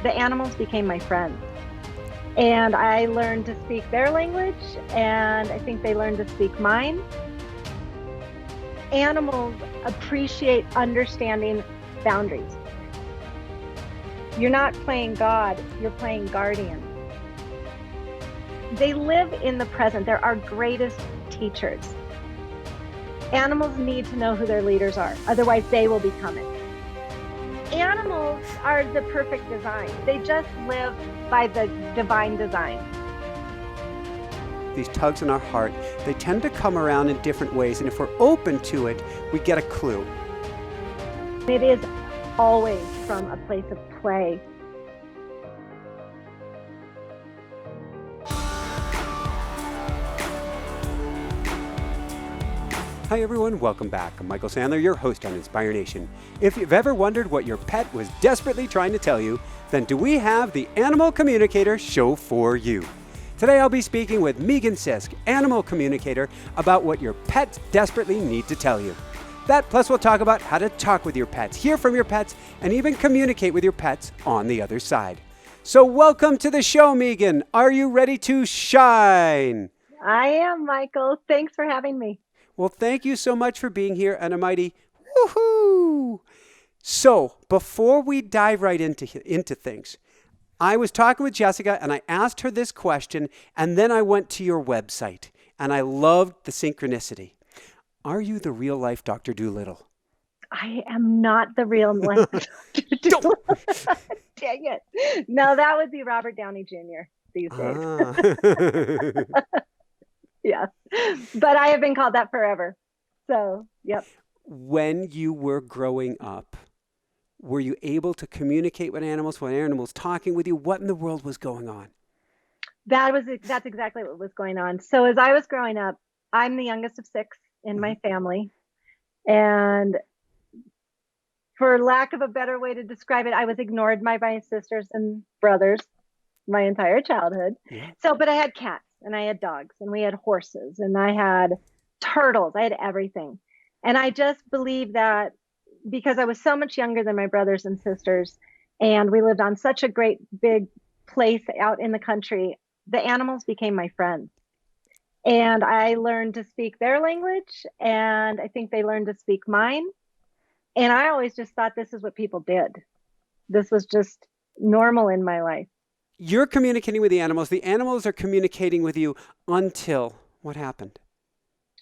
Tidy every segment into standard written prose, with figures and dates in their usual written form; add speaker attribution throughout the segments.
Speaker 1: the animals became my friends. And I learned to speak their language, and I think they learned to speak mine. Animals appreciate understanding boundaries. You're not playing God, you're playing guardian. They live in the present. They're our greatest teachers. Animals need to know who their leaders are, otherwise they will become it. Animals are the perfect design. They just live by the divine design.
Speaker 2: These tugs in our heart, they tend to come around in different ways, and if we're open to it, we get a clue.
Speaker 1: It is always from a place of play.
Speaker 2: Hi everyone, welcome back. I'm Michael Sandler, your host on Inspire Nation. If you've ever wondered what your pet was desperately trying to tell you, then do we have the Animal Communicator show for you. Today I'll be speaking with Megan Sisk, Animal Communicator, about what your pets desperately need to tell you. That plus we'll talk about how to talk with your pets, hear from your pets, and even communicate with your pets on the other side. So welcome to the show, Megan. Are you ready to shine?
Speaker 1: I am, Michael. Thanks for having me.
Speaker 2: Well, thank you so much for being here, and a mighty woohoo! So, before we dive right into things, I was talking with Jessica, and I asked her this question, and then I went to your website, and I loved the synchronicity. Are you the real-life Dr. Dolittle?
Speaker 1: I am not the real life. Dang it. No, that would be Robert Downey Jr. these days. Yeah. But I have been called that forever. So, yep.
Speaker 2: When you were growing up, were you able to communicate with animals? When animals talking with you? What in the world was going on?
Speaker 1: That's exactly what was going on. So as I was growing up, I'm the youngest of 6 in my family. And for lack of a better way to describe it, I was ignored by my sisters and brothers my entire childhood.
Speaker 2: Yeah.
Speaker 1: But I had cats and I had dogs and we had horses and I had turtles. I had everything. And I just believe that because I was so much younger than my brothers and sisters and we lived on such a great big place out in the country, the animals became my friends. And I learned to speak their language and I think they learned to speak mine. And I always just thought this is what people did. This was just normal in my life.
Speaker 2: You're communicating with the animals are communicating with you until what happened?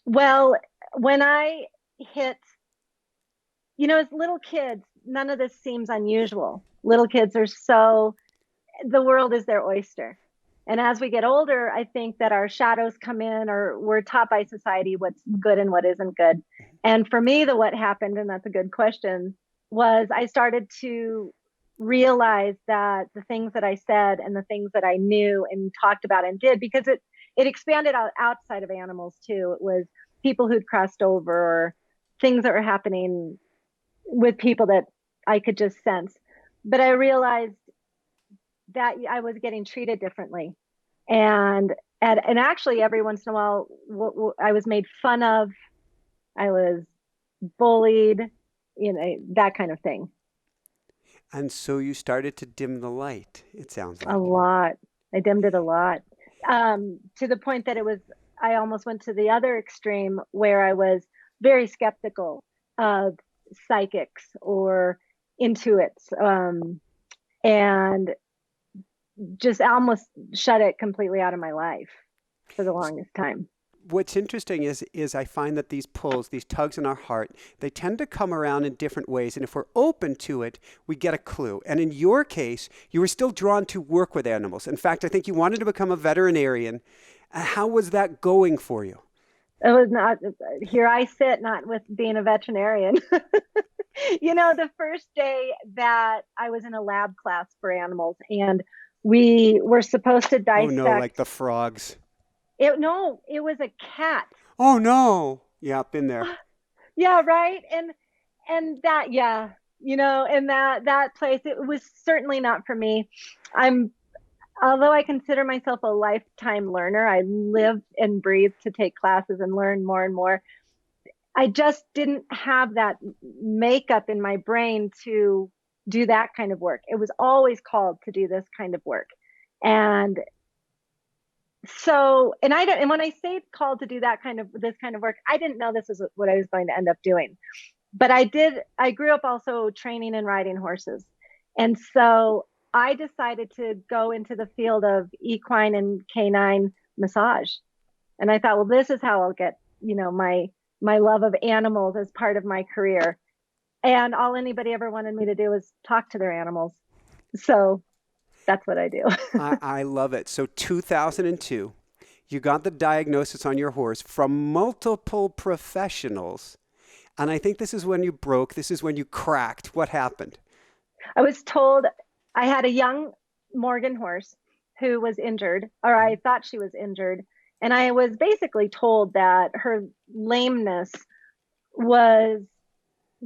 Speaker 1: Well, when I hit, as little kids, none of this seems unusual. Little kids are the world is their oyster. And as we get older, I think that our shadows come in or we're taught by society what's good and what isn't good. And for me, what happened, and that's a good question, was I started to realize that the things that I said and the things that I knew and talked about and did, because it expanded outside of animals too. It was people who'd crossed over or things that were happening with people that I could just sense. But I realized that I was getting treated differently. And actually every once in a while I was made fun of. I was bullied, that kind of thing.
Speaker 2: And so you started to dim the light, it sounds like.
Speaker 1: A lot. I dimmed it a lot. To the point that I almost went to the other extreme where I was very skeptical of psychics or intuits, and just almost shut it completely out of my life for the longest time.
Speaker 2: What's interesting is I find that these pulls, these tugs in our heart, they tend to come around in different ways. And if we're open to it, we get a clue. And in your case, you were still drawn to work with animals. In fact, I think you wanted to become a veterinarian. How was that going for you?
Speaker 1: It was not, here I sit, not with being a veterinarian. The first day that I was in a lab class for animals and we were supposed to dissect.
Speaker 2: Oh no, like the frogs.
Speaker 1: It was a cat.
Speaker 2: Oh no. Yeah, been there.
Speaker 1: Yeah, right. And that, yeah, in that place, it was certainly not for me. Although I consider myself a lifetime learner, I live and breathe to take classes and learn more and more. I just didn't have that makeup in my brain to do that kind of work. It was always called to do this kind of work. And so, and I don't, and when I say called to do this kind of work, I didn't know this is what I was going to end up doing. But I grew up also training and riding horses. And so I decided to go into the field of equine and canine massage. And I thought, well, this is how I'll get, my love of animals as part of my career. And all anybody ever wanted me to do was talk to their animals. So that's what I do.
Speaker 2: I love it. So 2002, you got the diagnosis on your horse from multiple professionals. And I think this is when you broke. This is when you cracked. What happened?
Speaker 1: I was told I had a young Morgan horse who was injured, or I thought she was injured. And I was basically told that her lameness was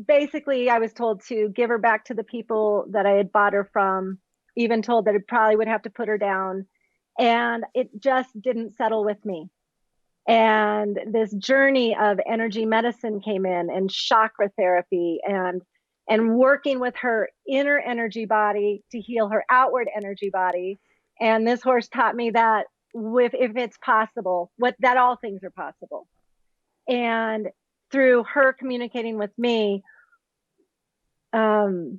Speaker 1: basically, I was told to give her back to the people that I had bought her from, even told that I probably would have to put her down. And it just didn't settle with me. And this journey of energy medicine came in, and chakra therapy, and working with her inner energy body to heal her outward energy body. And this horse taught me that if it's possible, that all things are possible. And through her communicating with me, I've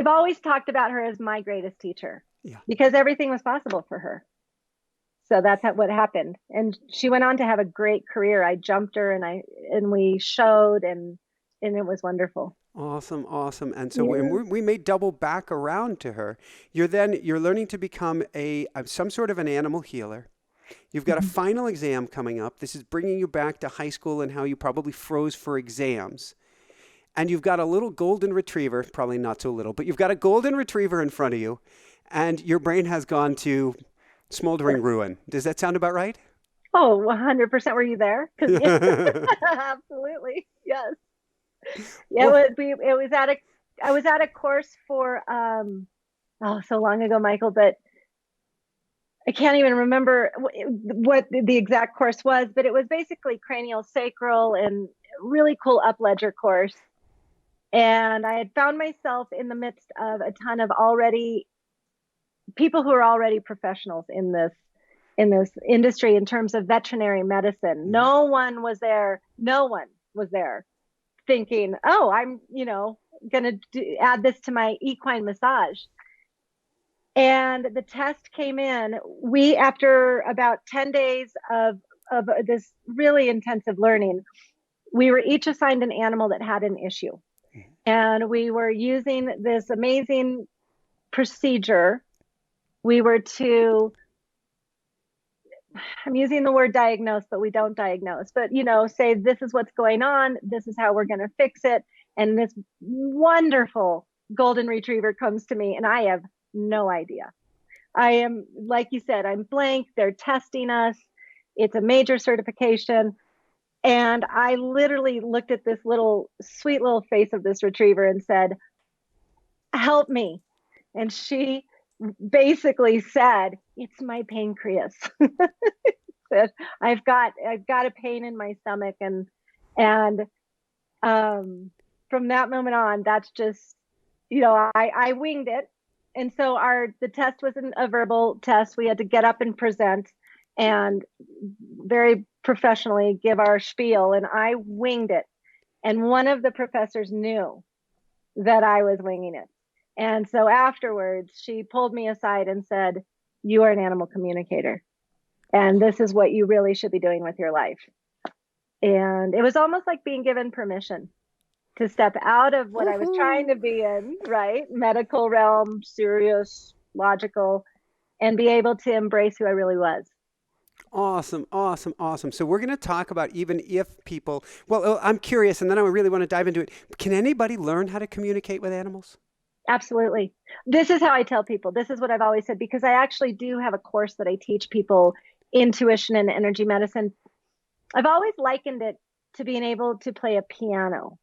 Speaker 1: always talked about her as my greatest teacher, because everything was possible for her. So that's what happened. And she went on to have a great career. I jumped her and we showed, and it was wonderful.
Speaker 2: Awesome, awesome. And so we may double back around to her. You're learning to become some sort of an animal healer. You've got a final exam coming up. This is bringing you back to high school and how you probably froze for exams. And you've got a little golden retriever, probably not so little, but you've got a golden retriever in front of you, and your brain has gone to smoldering ruin. Does that sound about right?
Speaker 1: Oh, 100%. Were you there? Absolutely. Yes. Yeah, I was at a course for, so long ago, Michael, but I can't even remember what the exact course was, but it was basically cranial sacral and really cool up ledger course. And I had found myself in the midst of a ton of people who are already professionals in this industry in terms of veterinary medicine. No one was there thinking, oh, I'm, going to add this to my equine massage. And the test came in. After about 10 days of this really intensive learning, we were each assigned an animal that had an issue. And we were using this amazing procedure. We were I'm using the word diagnose, but we don't diagnose, but, say, this is what's going on. This is how we're going to fix it. And this wonderful golden retriever comes to me, and I have no idea. I am, like you said, I'm blank. They're testing us. It's a major certification. And I literally looked at this sweet little face of this retriever and said, help me. And she basically said, it's my pancreas. Said, I've got a pain in my stomach. And from that moment on, that's just, I winged it. And so the test wasn't a verbal test. We had to get up and present and very professionally give our spiel, and I winged it. And one of the professors knew that I was winging it. And so afterwards, she pulled me aside and said, you are an animal communicator, and this is what you really should be doing with your life. And it was almost like being given permission to step out of what I was trying to be in, right? Medical realm, serious, logical, and be able to embrace who I really was.
Speaker 2: Awesome, awesome, awesome. So we're going to talk about even if people, I'm curious, and then I really want to dive into it. Can anybody learn how to communicate with animals?
Speaker 1: Absolutely. This is how I tell people. This is what I've always said, because I actually do have a course that I teach people, intuition and energy medicine. I've always likened it to being able to play a piano.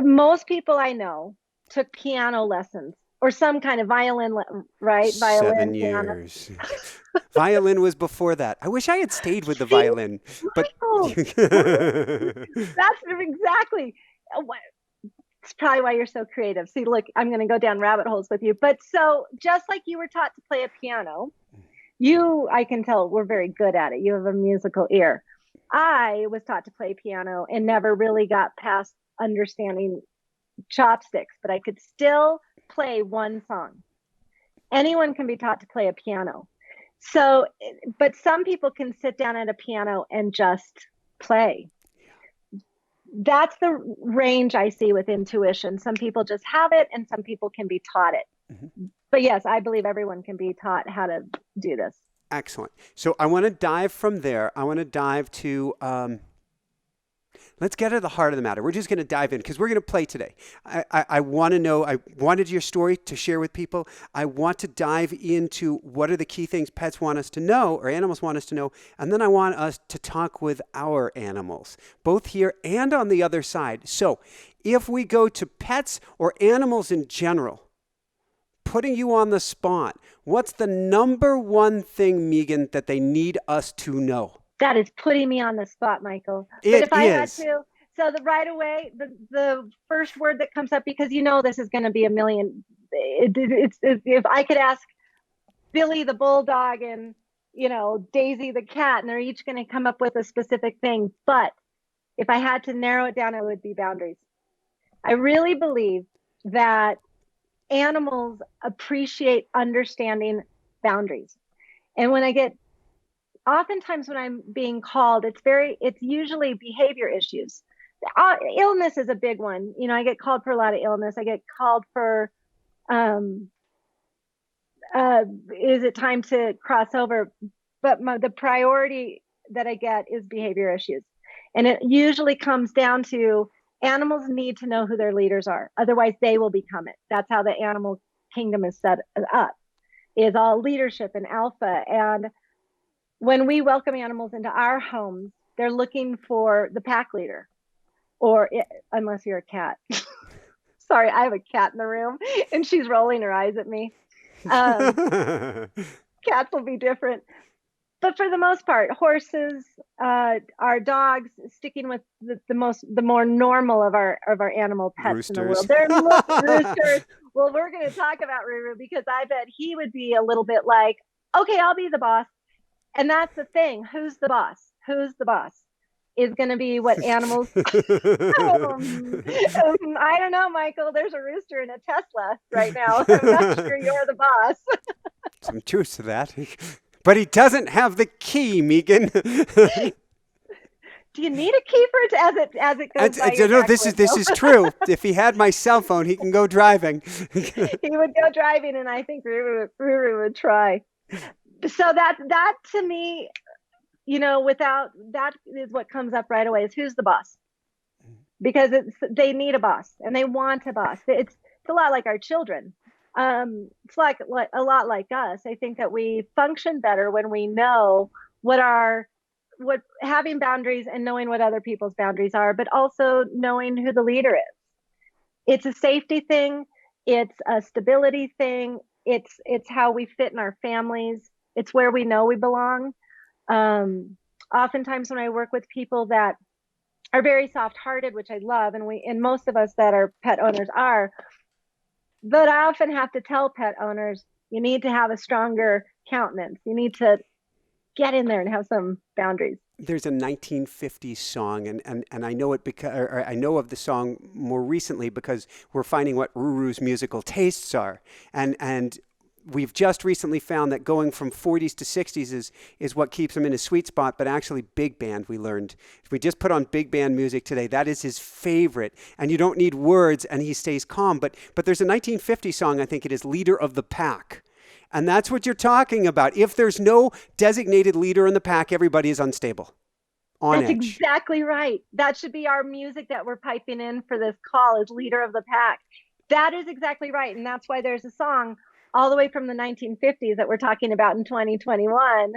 Speaker 1: Most people I know took piano lessons or some kind of violin, right?
Speaker 2: 7 years. Violin was before that. I wish I had stayed with the violin, but
Speaker 1: that's exactly. It's probably why you're so creative. See, look, I'm going to go down rabbit holes with you. But so just like you were taught to play a piano, I can tell we're very good at it. You have a musical ear. I was taught to play piano and never really got past understanding chopsticks, but I could still play one song. Anyone can be taught to play a piano. So, but some people can sit down at a piano and just play. That's the range I see with intuition. Some people just have it and some people can be taught it. Mm-hmm. But yes, I believe everyone can be taught how to do this.
Speaker 2: Excellent. So I want to dive from there. I want to dive to, let's get to the heart of the matter. We're just going to dive in because we're going to play today. I want to know, I wanted your story to share with people. I want to dive into what are the key things pets want us to know or animals want us to know. And then I want us to talk with our animals, both here and on the other side. So if we go to pets or animals in general, putting you on the spot, what's the number one thing, Megan, that they need us to know?
Speaker 1: That is putting me on the spot, Michael.
Speaker 2: But if
Speaker 1: I had to, so right away, the first word that comes up, because this is going to be a million. It's if I could ask Billy the bulldog and Daisy the cat, and they're each going to come up with a specific thing. But if I had to narrow it down, it would be boundaries. I really believe that animals appreciate understanding boundaries. And oftentimes when I'm being called, it's usually behavior issues. Illness is a big one. I get called for a lot of illness. I get called for, is it time to cross over? But the priority that I get is behavior issues. And it usually comes down to animals need to know who their leaders are. Otherwise, they will become it. That's how the animal kingdom is set up, is all leadership and alpha. And when we welcome animals into our homes, they're looking for the pack leader, unless you're a cat. Sorry, I have a cat in the room, and she's rolling her eyes at me. Cats will be different. But for the most part, horses, our dogs, sticking with the more normal of our animal pets
Speaker 2: roosters.
Speaker 1: In the world. They're roosters. Well, we're going to talk about Ruru because I bet he would be a little bit like, okay, I'll be the boss. And that's the thing. Who's the boss? Who's the boss is going to be what animals. I don't know, Michael. There's a rooster in a Tesla right now. I'm not sure you're the boss.
Speaker 2: Some truth to that. But he doesn't have the key, Megan.
Speaker 1: Do you need a key for it as it goes by?
Speaker 2: No, this is true. If he had my cell phone, he can go driving.
Speaker 1: He would go driving, and I think Ruru would try. So that to me, without that is what comes up right away is who's the boss, because they need a boss and they want a boss. It's a lot like our children. It's like a lot like us. I think that we function better when we know what having boundaries and knowing what other people's boundaries are, but also knowing who the leader is. It's a safety thing. It's a stability thing. It's how we fit in our families. It's where we know we belong. Oftentimes when I work with people that are very soft-hearted, which I love, and most of us that are pet owners are, but I often have to tell pet owners, you need to have a stronger countenance. You need to get in there and have some boundaries.
Speaker 2: There's a 1950s song, and I know it because I know of the song more recently because we're finding what Ruru's musical tastes are, and we've just recently found that going from 40s to 60s is what keeps him in his sweet spot, but actually big band, we learned. If we just put on big band music today, that is his favorite, and you don't need words, and he stays calm. But there's a 1950 song, I think it is, Leader of the Pack, and that's what you're talking about. If there's no designated leader in the pack, everybody is unstable.
Speaker 1: That's exactly right. That should be our music that we're piping in for this call is Leader of the Pack. That is exactly right, and that's why there's a song all the way from the 1950s that we're talking about in 2021,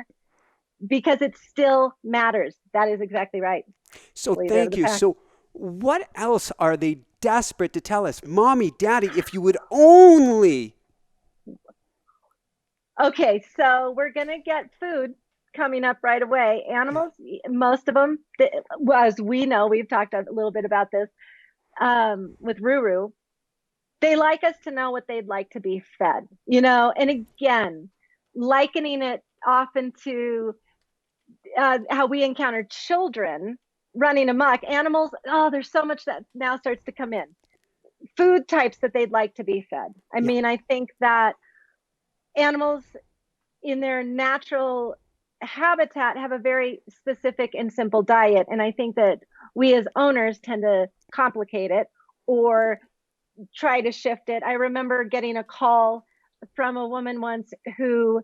Speaker 1: because it still matters. That is exactly right.
Speaker 2: So thank you. So what else are they desperate to tell us? Mommy, Daddy, if you would only.
Speaker 1: Okay, so we're going to get food coming up right away. Animals, most of them, as we know, we've talked a little bit about this, with Ruru, they like us to know what they'd like to be fed, you know? And again, likening it often to how we encounter children running amok. Animals, oh, there's so much that now starts to come in. Food types that they'd like to be fed. I
Speaker 2: Yeah.
Speaker 1: mean, I think that animals in their natural habitat have a very specific and simple diet. And I think that we as owners tend to complicate it or try to shift it. I remember getting a call from a woman once who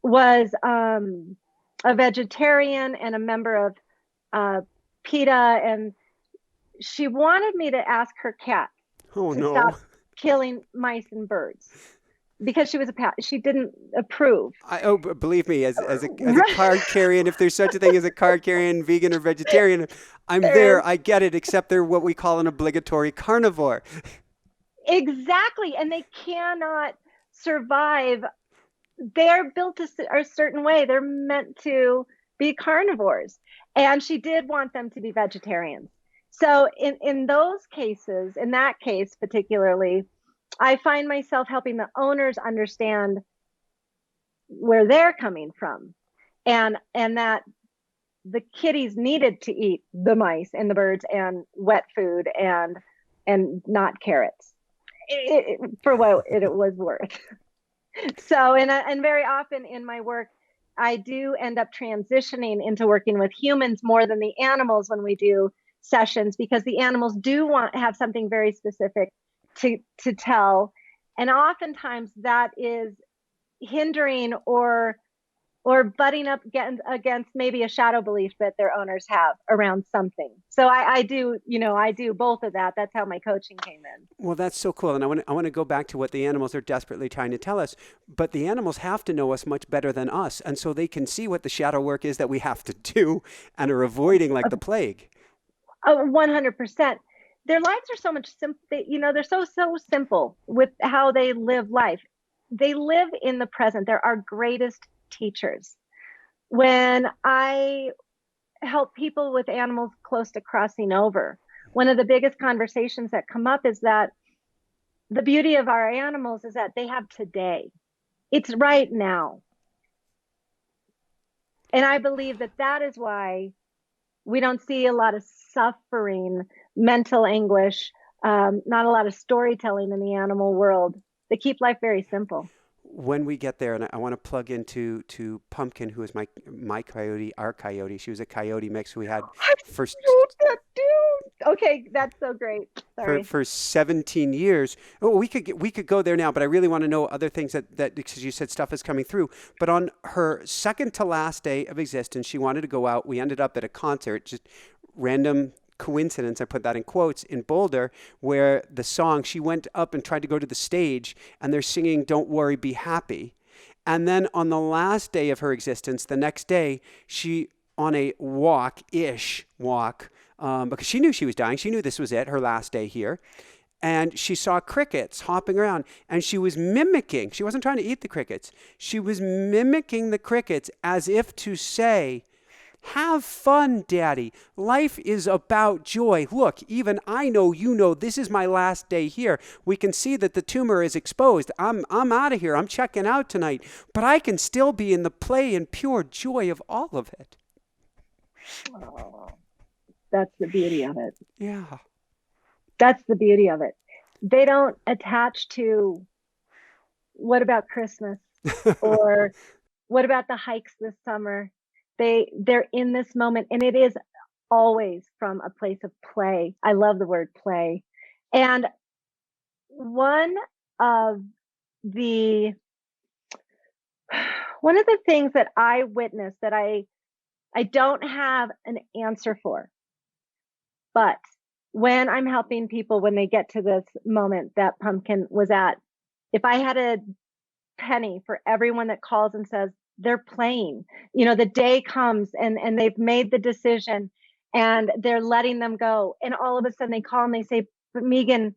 Speaker 1: was a vegetarian and a member of uh, PETA, and she wanted me to ask her cat
Speaker 2: Oh
Speaker 1: to stop
Speaker 2: no.
Speaker 1: killing mice and birds because she was a pet. She didn't approve.
Speaker 2: Believe me, as a card carrying, if there's such a thing as a card carrying vegan or vegetarian, I'm
Speaker 1: There is.
Speaker 2: there. I get it. Except they're what we call an obligatory carnivore.
Speaker 1: Exactly. And they cannot survive. They're built a certain way. They're meant to be carnivores. And she did want them to be vegetarians. So in those cases, in that case particularly, I find myself helping the owners understand where they're coming from and that the kitties needed to eat the mice and the birds and wet food and not carrots for what it was worth. So and very often in my work I do end up transitioning into working with humans more than the animals when we do sessions because the animals do want have something very specific to tell, and oftentimes that is hindering or butting up against maybe a shadow belief that their owners have around something. So I do, I do both of that. That's how my coaching came in.
Speaker 2: Well, that's so cool. And I want to go back to what the animals are desperately trying to tell us. But the animals have to know us much better than us. And so they can see what the shadow work is that we have to do and are avoiding like the plague.
Speaker 1: 100%. Their lives are so much simple. They're so simple with how they live life. They live in the present. They're our greatest teachers. When I help people with animals close to crossing over, one of the biggest conversations that come up is that the beauty of our animals is that they have today. It's right now. And I believe that that is why we don't see a lot of suffering, mental anguish, not a lot of storytelling in the animal world. They keep life very simple.
Speaker 2: When we get there, and I want to plug into to Pumpkin, who is my coyote, our coyote. She was a coyote mix we had
Speaker 1: I
Speaker 2: first
Speaker 1: wrote that dude. Okay, that's so great.
Speaker 2: for
Speaker 1: Sorry.
Speaker 2: 17 years. Oh, we could go there now, but I really want to know other things that because you said stuff is coming through. But on her second to last day of existence, she wanted to go out. We ended up at a concert, just random coincidence, I put that in quotes, in Boulder, where the song, she went up and tried to go to the stage and they're singing Don't Worry, Be Happy. And then on the last day of her existence, the next day, she, on a walk, because she knew she was dying. She knew this was it, her last day here. And she saw crickets hopping around and she was mimicking. She wasn't trying to eat the crickets. She was mimicking the crickets as if to say, have fun, Daddy. Life is about joy. Look, even I know you know this is my last day here. We can see that the tumor is exposed. I'm out of here. I'm checking out tonight. But I can still be in the play and pure joy of all of it.
Speaker 1: Oh, that's the beauty of it.
Speaker 2: Yeah.
Speaker 1: That's the beauty of it. They don't attach to what about Christmas or what about the hikes this summer. They're in this moment and it is always from a place of play. I love the word play. And one of the one of the things that I witnessed that I don't have an answer for, but when I'm helping people when they get to this moment that Pumpkin was at, if I had a penny for everyone that calls and says they're playing, the day comes and they've made the decision and they're letting them go, and all of a sudden they call and they say, but Megan,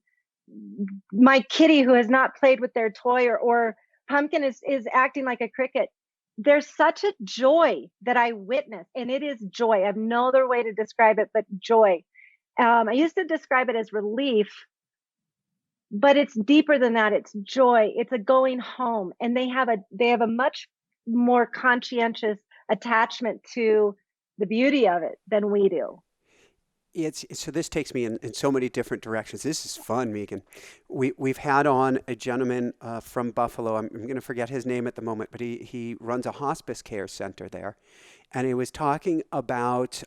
Speaker 1: my kitty who has not played with their toy, or Pumpkin is acting like a cricket. There's such a joy that I witness, and it is joy. I have no other way to describe it but joy. I used to describe it as relief, but it's deeper than that. It's joy. It's a going home, and they have a much more conscientious attachment to the beauty of it than we do.
Speaker 2: It's so this takes me in so many different directions. This is fun, Megan. We've had on a gentleman from Buffalo. I'm going to forget his name at the moment, but he runs a hospice care center there, and he was talking about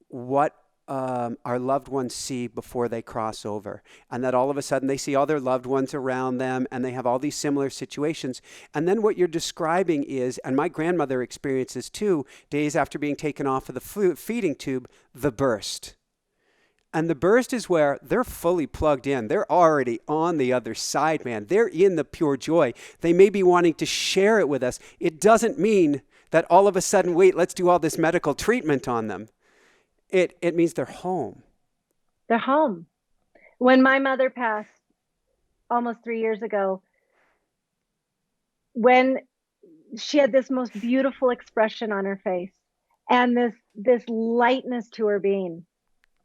Speaker 2: what our loved ones see before they cross over. And that all of a sudden they see all their loved ones around them and they have all these similar situations. And then what you're describing is, and my grandmother experiences too, days after being taken off of the feeding tube, the burst. And the burst is where they're fully plugged in. They're already on the other side, man. They're in the pure joy. They may be wanting to share it with us. It doesn't mean that all of a sudden, wait, let's do all this medical treatment on them. It means they're home.
Speaker 1: They're home. When my mother passed almost 3 years ago, when she had this most beautiful expression on her face and this lightness to her being.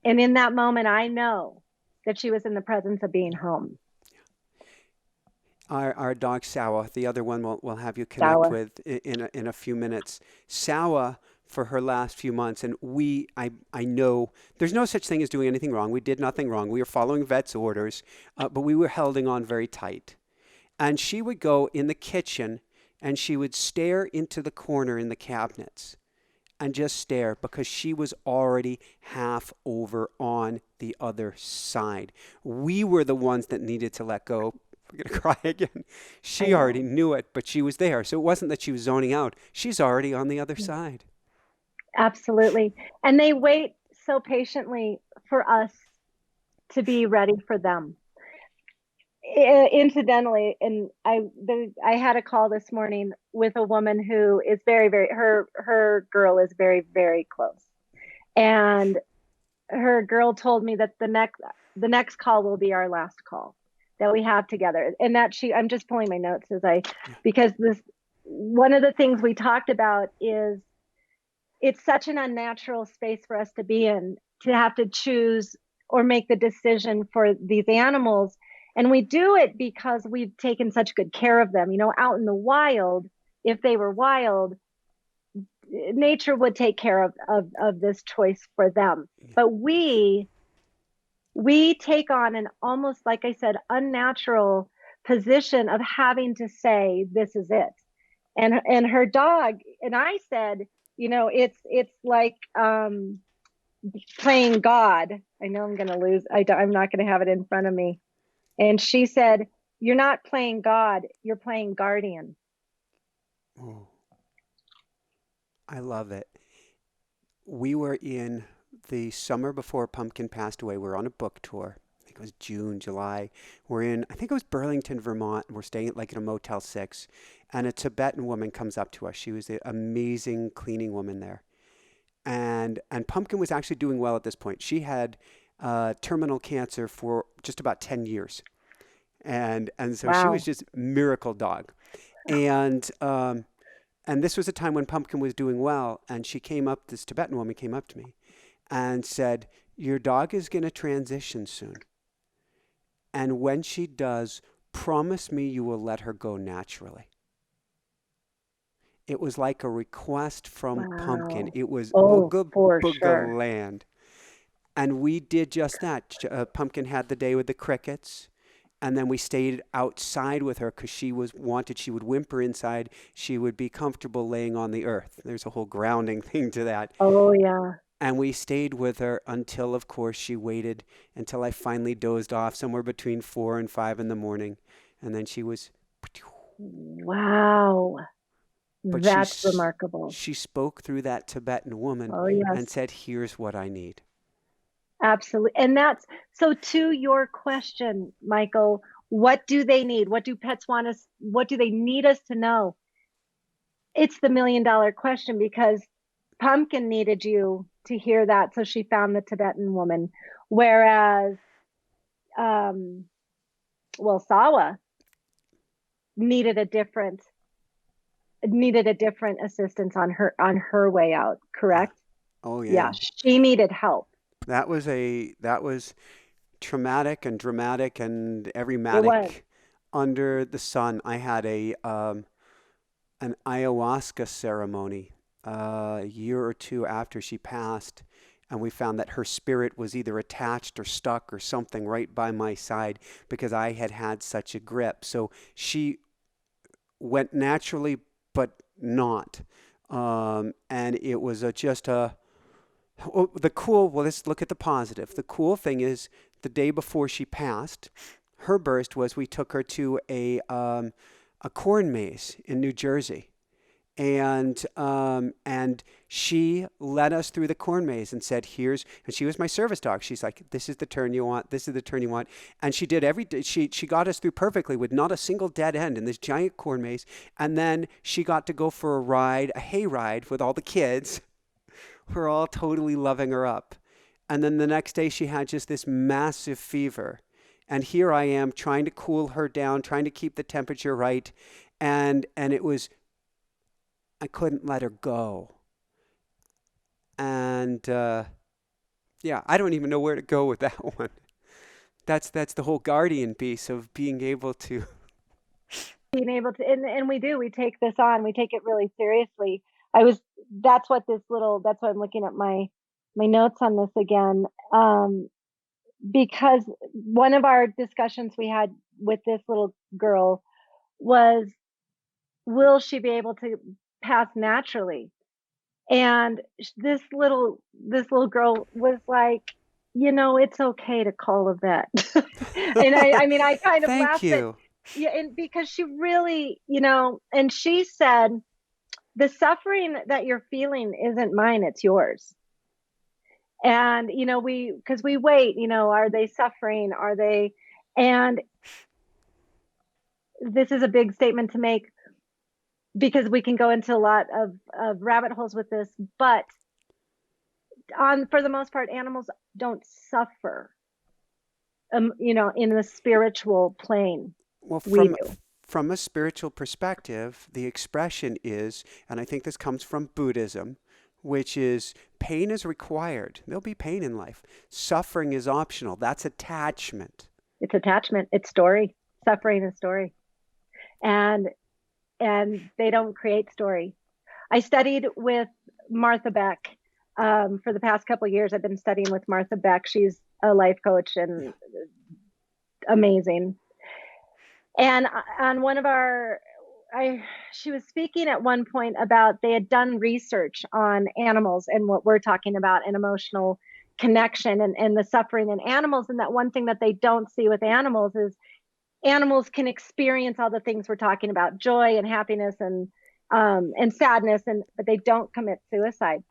Speaker 1: And in that moment, I know that she was in the presence of being home.
Speaker 2: Our dog Sawa, the other one we'll have you connect
Speaker 1: Sour.
Speaker 2: with in a few minutes. Sawa, for her last few months, and I know there's no such thing as doing anything wrong. We did nothing wrong. We were following vet's orders, but we were holding on very tight. And she would go in the kitchen and she would stare into the corner in the cabinets and just stare because she was already half over on the other side. We were the ones that needed to let go. We're going to cry again.
Speaker 1: I
Speaker 2: She already
Speaker 1: know.
Speaker 2: knew it, but she was there. So it wasn't that she was zoning out. She's already on the other side.
Speaker 1: Absolutely. And they wait so patiently for us to be ready for them. Incidentally, and I had a call this morning with a woman who is very, her girl is very close, and her girl told me that the next call will be our last call that we have together, and that I'm just pulling my notes as I
Speaker 2: Yeah.
Speaker 1: because this one of the things we talked about is it's such an unnatural space for us to be in, to have to choose or make the decision for these animals. And we do it because we've taken such good care of them. Out in the wild, if they were wild, nature would take care of this choice for them.
Speaker 2: Yeah.
Speaker 1: But we take on an almost, like I said, unnatural position of having to say, this is it. And her dog, and I said, it's like playing God. I know I'm going to lose. I'm not going to have it in front of me. And she said, you're not playing God, you're playing guardian.
Speaker 2: Oh, I love it. We were in the summer before Pumpkin passed away. We were on a book tour. I think it was June, July. We're in, I think it was Burlington, Vermont. We're staying at like in a Motel 6. And a Tibetan woman comes up to us. She was the amazing cleaning woman there. And Pumpkin was actually doing well at this point. She had terminal cancer for just about 10 years. And so she was
Speaker 1: Wow.
Speaker 2: just miracle dog. And and this was a time when Pumpkin was doing well, and she came up, this Tibetan woman came up to me and said, your dog is going to transition soon. And when she does, promise me you will let her go naturally. It was like a request from Pumpkin.
Speaker 1: Wow.
Speaker 2: It was
Speaker 1: Oh,
Speaker 2: Ooga
Speaker 1: for
Speaker 2: Booga
Speaker 1: sure.
Speaker 2: land. And we did just that. Pumpkin had the day with the crickets. And then we stayed outside with her because she would whimper inside. She would be comfortable laying on the earth. There's a whole grounding thing to that.
Speaker 1: Oh, yeah.
Speaker 2: And we stayed with her until, of course, she waited until I finally dozed off somewhere between 4 and 5 in the morning. And then she was,
Speaker 1: Wow.
Speaker 2: but
Speaker 1: That's remarkable.
Speaker 2: she spoke through that Tibetan woman
Speaker 1: Oh,
Speaker 2: and
Speaker 1: yes.
Speaker 2: said, here's what I need.
Speaker 1: Absolutely. And that's so to your question, Michael, what do they need? What do pets want us? What do they need us to know? It's the $1 million question because Pumpkin needed you to hear that. So she found the Tibetan woman. Whereas, um, well, Sawa needed a different assistance on her way out,
Speaker 2: Yeah.
Speaker 1: correct?
Speaker 2: Oh,
Speaker 1: Yeah,
Speaker 2: yeah.
Speaker 1: she needed help.
Speaker 2: That was traumatic and dramatic and every
Speaker 1: It was.
Speaker 2: manic under the sun. I had a an ayahuasca ceremony a year or two after she passed, and we found that her spirit was either attached or stuck or something right by my side because I had had such a grip. So she went naturally, but not. And it was just a well, let's look at the positive. The cool thing is the day before she passed, her burst was we took her to a corn maze in New Jersey, and she led us through the corn maze and said, "Here's," and she was my service dog. She's like, "This is the turn you want. This is the turn you want," and she did every. She got us through perfectly with not a single dead end in this giant corn maze, and then she got to go for a ride, a hay ride with all the kids. We're all totally loving her up. And then the next day, she had just this massive fever. And here I am trying to cool her down, trying to keep the temperature right. And it was, I couldn't let her go. And yeah, I don't even know where to go with that one. That's the whole guardian piece of being able to.
Speaker 1: Being able to, and we do, we take this on, we take it really seriously. I was, that's what this little, that's why I'm looking at my notes on this again. Because one of our discussions we had with this little girl was, will she be able to pass naturally? And this little girl was like, it's okay to call a vet. And I mean, I kind of
Speaker 2: Thank
Speaker 1: laughed at,
Speaker 2: you.
Speaker 1: yeah, and because she really, and she said, the suffering that you're feeling isn't mine, it's yours. And, because we wait, are they suffering? Are they, and this is a big statement to make because we can go into a lot of rabbit holes with this, but for the most part, animals don't suffer, in the spiritual plane.
Speaker 2: Well,
Speaker 1: We
Speaker 2: from
Speaker 1: do.
Speaker 2: from a spiritual perspective, the expression is, and I think this comes from Buddhism, which is pain is required. There'll be pain in life. Suffering is optional. That's attachment.
Speaker 1: It's attachment. It's story. Suffering is story. And they don't create story. I studied with Martha Beck for the past couple of years. I've been studying with Martha Beck. She's a life coach
Speaker 2: Yeah.
Speaker 1: and amazing. And on one of she was speaking at one point about they had done research on animals and what we're talking about, an emotional connection and the suffering in animals. And that one thing that they don't see with animals is animals can experience all the things we're talking about, joy and happiness and sadness, but they don't commit suicide.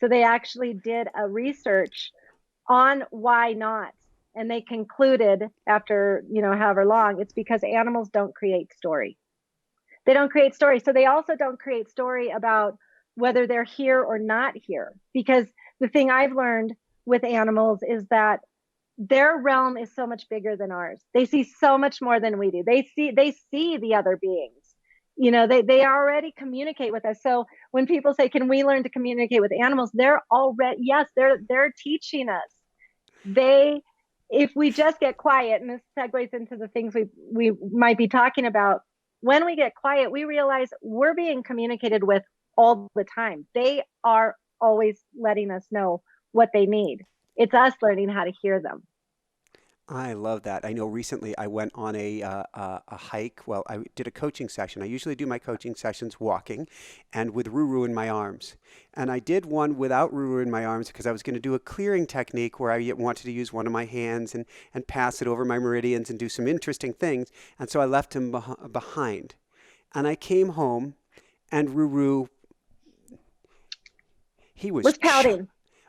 Speaker 1: So they actually did a research on why not. And they concluded after, however long, it's because animals don't create story. They don't create story. So they also don't create story about whether they're here or not here. Because the thing I've learned with animals is that their realm is so much bigger than ours. They see so much more than we do. They see the other beings. They already communicate with us. So when people say, can we learn to communicate with animals? They're already, yes, they're teaching us. They, if we just get quiet, and this segues into the things we might be talking about, when we get quiet, we realize we're being communicated with all the time. They are always letting us know what they need. It's us learning how to hear them.
Speaker 2: I love that. I know recently I went on a hike. Well, I did a coaching session. I usually do my coaching sessions walking and with Ruru in my arms. And I did one without Ruru in my arms because I was going to do a clearing technique where I wanted to use one of my hands and pass it over my meridians and do some interesting things. And so I left him behind. And I came home and Ruru, he was
Speaker 1: Was pouting.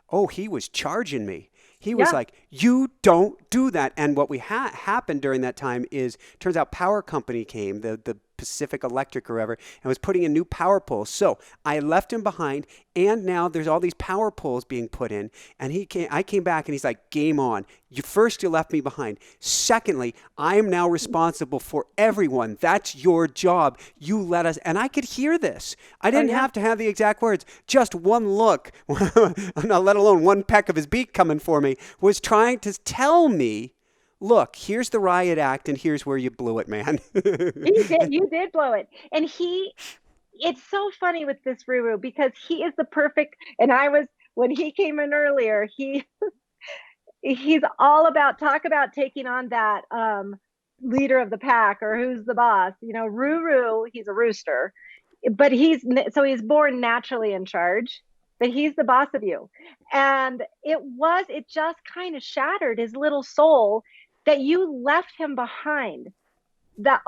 Speaker 2: oh, he was charging me. He was
Speaker 1: Yeah.
Speaker 2: like, You don't do that. And what we happened during that time is, turns out power company came, the Pacific Electric or whatever, and was putting in new power poles. So I left him behind, and now there's all these power poles being put in. And I came back, and he's like, "Game on. You left me behind. Secondly, I am now responsible for everyone. That's your job. You let us." And I could hear this. I didn't have to have the exact words. Just one look, not let alone one peck of his beak coming for me, was trying to tell me, "Look, here's the riot act, and here's where you blew it, man."
Speaker 1: You did blow it. And it's so funny with this Ruru because he is the perfect, and when he came in earlier, he's all about, talk about taking on that leader of the pack, or who's the boss. Ruru, he's a rooster, but he's born naturally in charge, but he's the boss of you. And it just kind of shattered his little soul that you left him behind. Why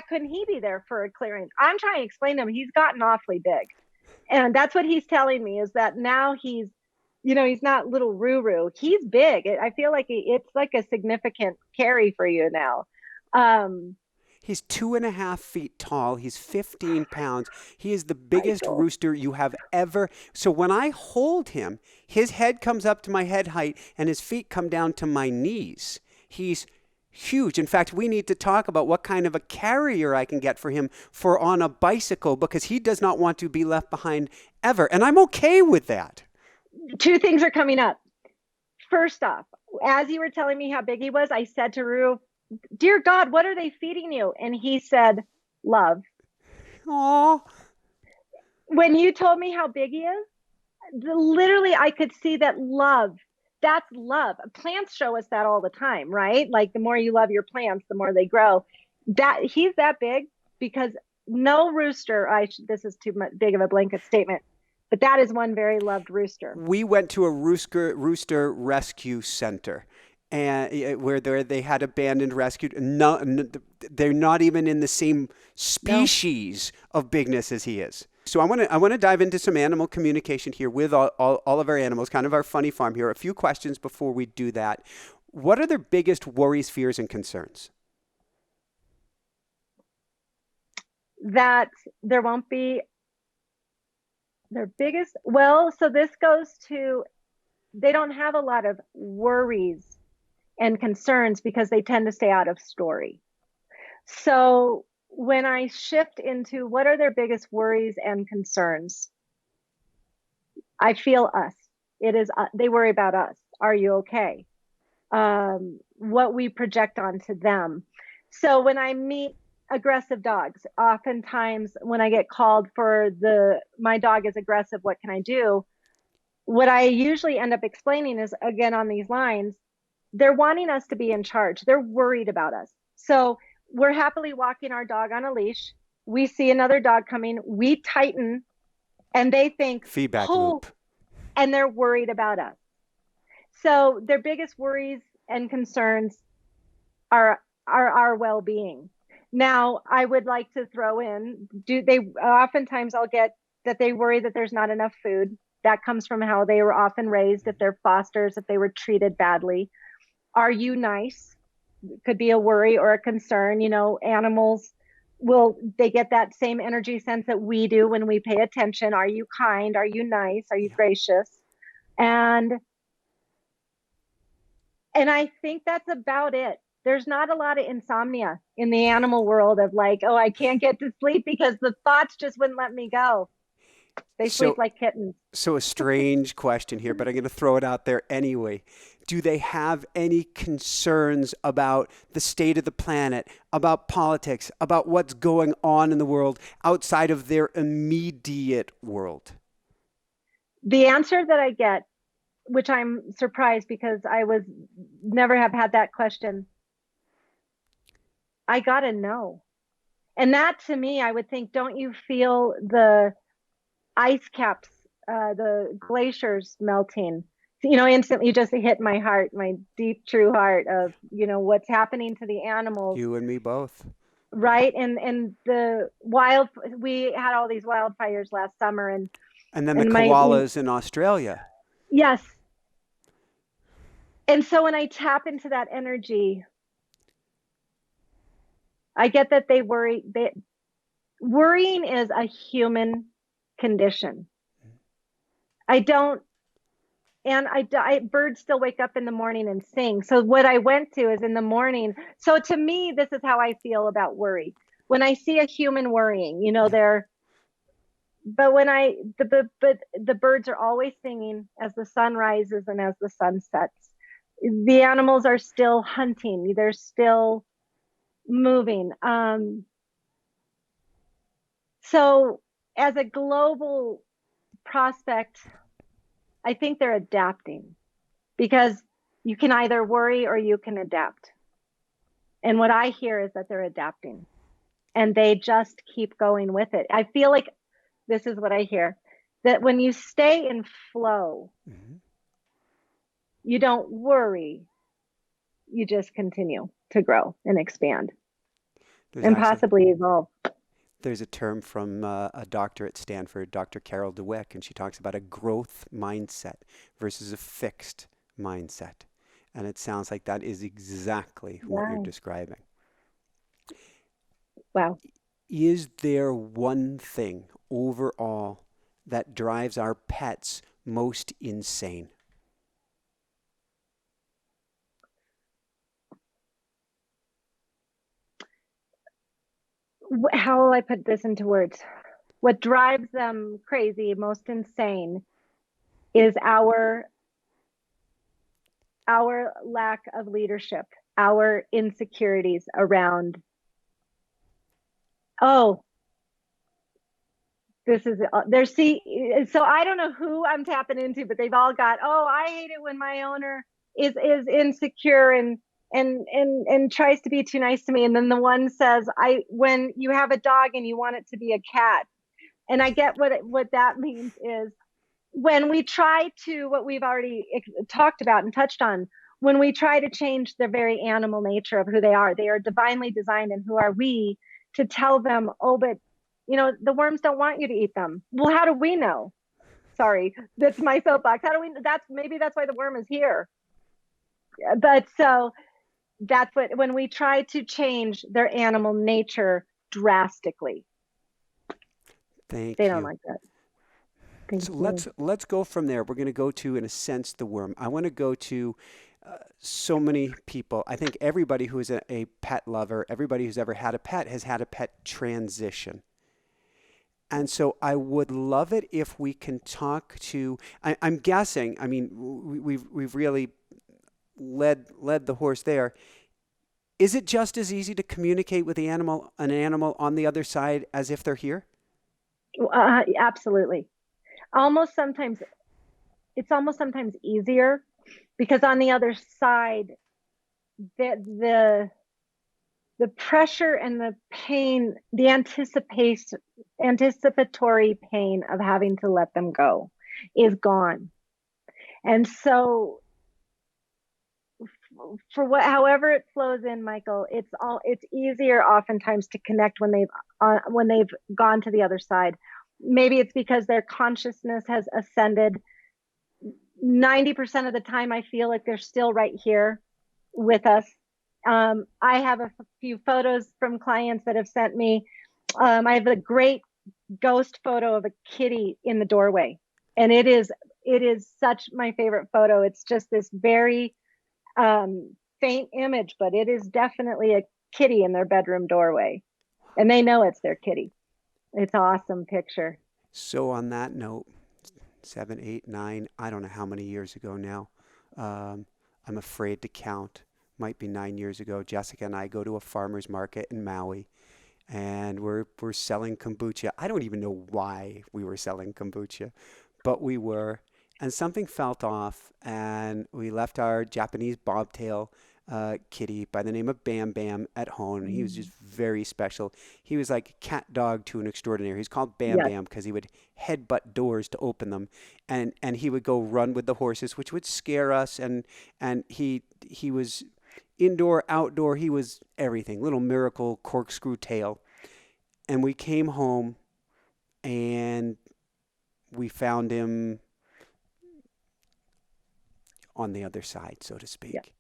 Speaker 1: couldn't he be there for a clearing? I'm trying to explain to him he's gotten awfully big. And that's what he's telling me, is that now he's not little Ruru. He's big. I feel like it's like a significant carry for you now.
Speaker 2: He's 2.5 feet tall. He's 15 pounds. He is the biggest rooster you have ever. So when I hold him, his head comes up to my head height and his feet come down to my knees. He's huge. In fact, we need to talk about what kind of a carrier I can get for him for on a bicycle, because he does not want to be left behind ever. And I'm okay with that.
Speaker 1: Two things are coming up. First off, as you were telling me how big he was, I said to Ruru, "Dear God, what are they feeding you?" And he said, "Love."
Speaker 2: Aww.
Speaker 1: When you told me how big he is, literally I could see that love. That's love. Plants show us that all the time, right? Like, the more you love your plants, the more they grow. That he's that big because no rooster, this is too big of a blanket statement, but that is one very loved rooster.
Speaker 2: We went to a rooster rescue center, and where they had abandoned, rescued. No, they're not even in the same species of bigness as he is. So I want to dive into some animal communication here with all of our animals, kind of our funny farm here. A few questions before we do that. What are their biggest worries, fears, and concerns?
Speaker 1: That there won't be their biggest. Well, so this goes to, they don't have a lot of worries and concerns because they tend to stay out of story. So when I shift into what are their biggest worries and concerns, I feel us. It is, they worry about us. Are you okay? What we project onto them. So when I meet aggressive dogs, oftentimes when I get called for my dog is aggressive, what can I do? What I usually end up explaining is, again, on these lines, they're wanting us to be in charge. They're worried about us. So we're happily walking our dog on a leash. We see another dog coming. We tighten, and they think
Speaker 2: feedback loop,
Speaker 1: and they're worried about us. So their biggest worries and concerns are our well-being. Now, I would like to throw in, oftentimes I'll get that they worry that there's not enough food. That comes from how they were often raised, if they're fosters, if they were treated badly. Are you nice? Could be a worry or a concern. Animals they get that same energy sense that we do when we pay attention. Are you kind? Are you nice? Are you gracious? And I think that's about it. There's not a lot of insomnia in the animal world of like, oh, I can't get to sleep because the thoughts just wouldn't let me go. They sleep like kittens.
Speaker 2: So a strange question here, but I'm going to throw it out there anyway. Do they have any concerns about the state of the planet, about politics, about what's going on in the world outside of their immediate world?
Speaker 1: The answer that I get, which I'm surprised because I never have had that question, I gotta know. And that, to me, I would think, don't you feel the ice caps, the glaciers melting? Instantly just hit my heart, my deep, true heart of, what's happening to the animals.
Speaker 2: You and me both.
Speaker 1: Right. And we had all these wildfires last summer. And
Speaker 2: then the koalas in Australia.
Speaker 1: Yes. And so when I tap into that energy, I get that they worry. Worrying is a human condition. I don't, and birds still wake up in the morning and sing. So what I went to is in the morning. So to me, this is how I feel about worry. When I see a human worrying,
Speaker 2: Yeah.
Speaker 1: but when but the birds are always singing as the sun rises and as the sun sets. The animals are still hunting. They're still moving. So as a global prospect, I think they're adapting because you can either worry or you can adapt. And what I hear is that they're adapting and they just keep going with it. I feel like this is what I hear, that when you stay in flow,
Speaker 2: Mm-hmm.
Speaker 1: you don't worry, you just continue to grow and expand
Speaker 2: There's
Speaker 1: and
Speaker 2: actually
Speaker 1: possibly evolve.
Speaker 2: there's a term from a doctor at Stanford, Dr. Carol Dweck, and she talks about a growth mindset versus a fixed mindset. And it sounds like that is exactly what you're
Speaker 1: Wow.
Speaker 2: describing.
Speaker 1: Wow.
Speaker 2: Is there one thing overall that drives our pets most insane?
Speaker 1: How will I put this into words? What drives them crazy, most insane, is our lack of leadership, our insecurities around, oh, this is there's see so I don't know who I'm tapping into, but they've all got, oh, I hate it when my owner is insecure and tries to be too nice to me. And then the one says, I when you have a dog and you want it to be a cat. And I get what that means is when we try to, what we've already talked about and touched on, when we try to change the very animal nature of who they are divinely designed, and who are we to tell them, oh, but the worms don't want you to eat them. Well, how do we know? Sorry, that's my soapbox. How do we? That's why the worm is here. But so that's what, when we try to change their animal nature drastically, they
Speaker 2: Thank
Speaker 1: don't
Speaker 2: you.
Speaker 1: like that. Thank
Speaker 2: So
Speaker 1: you.
Speaker 2: let's go from there. We're going to go to, in a sense, the worm. I want to go to so many people. I think everybody who is a pet lover, everybody who's ever had a pet, has had a pet transition. And so I would love it if we can talk to. I'm guessing. I mean, we've really led the horse there. Is it just as easy to communicate with an animal on the other side as if they're here?
Speaker 1: Absolutely. Almost sometimes it's almost sometimes easier because on the other side, the the pressure and the pain, the anticipatory pain of having to let them go is gone. And so for however it flows in, Michael, it's easier oftentimes to connect when they've gone to the other side. Maybe it's because their consciousness has ascended. 90% of the time I feel like they're still right here with us. I have a few photos from clients that have sent me. I have a great ghost photo of a kitty in the doorway, and it is such my favorite photo. It's just this very faint image, but it is definitely a kitty in their bedroom doorway, and they know it's their kitty. It's an awesome picture.
Speaker 2: So on that note, 7, 8, 9, I don't know how many years ago now. Um, I'm afraid to count. Might be 9 years ago. Jessica and I go to a farmer's market in Maui, and we're selling kombucha. I don't even know why we were selling kombucha, but we were. And something felt off, and we left our Japanese bobtail kitty by the name of Bam Bam at home. He was just very special. He was like cat dog to an extraordinary. He's called Bam
Speaker 1: Yes.
Speaker 2: Bam because he would headbutt doors to open them, and he would go run with the horses, which would scare us. And he was indoor, outdoor. He was everything. Little miracle corkscrew tail. And we came home, and we found him on the other side, so to
Speaker 1: Yeah.
Speaker 2: speak.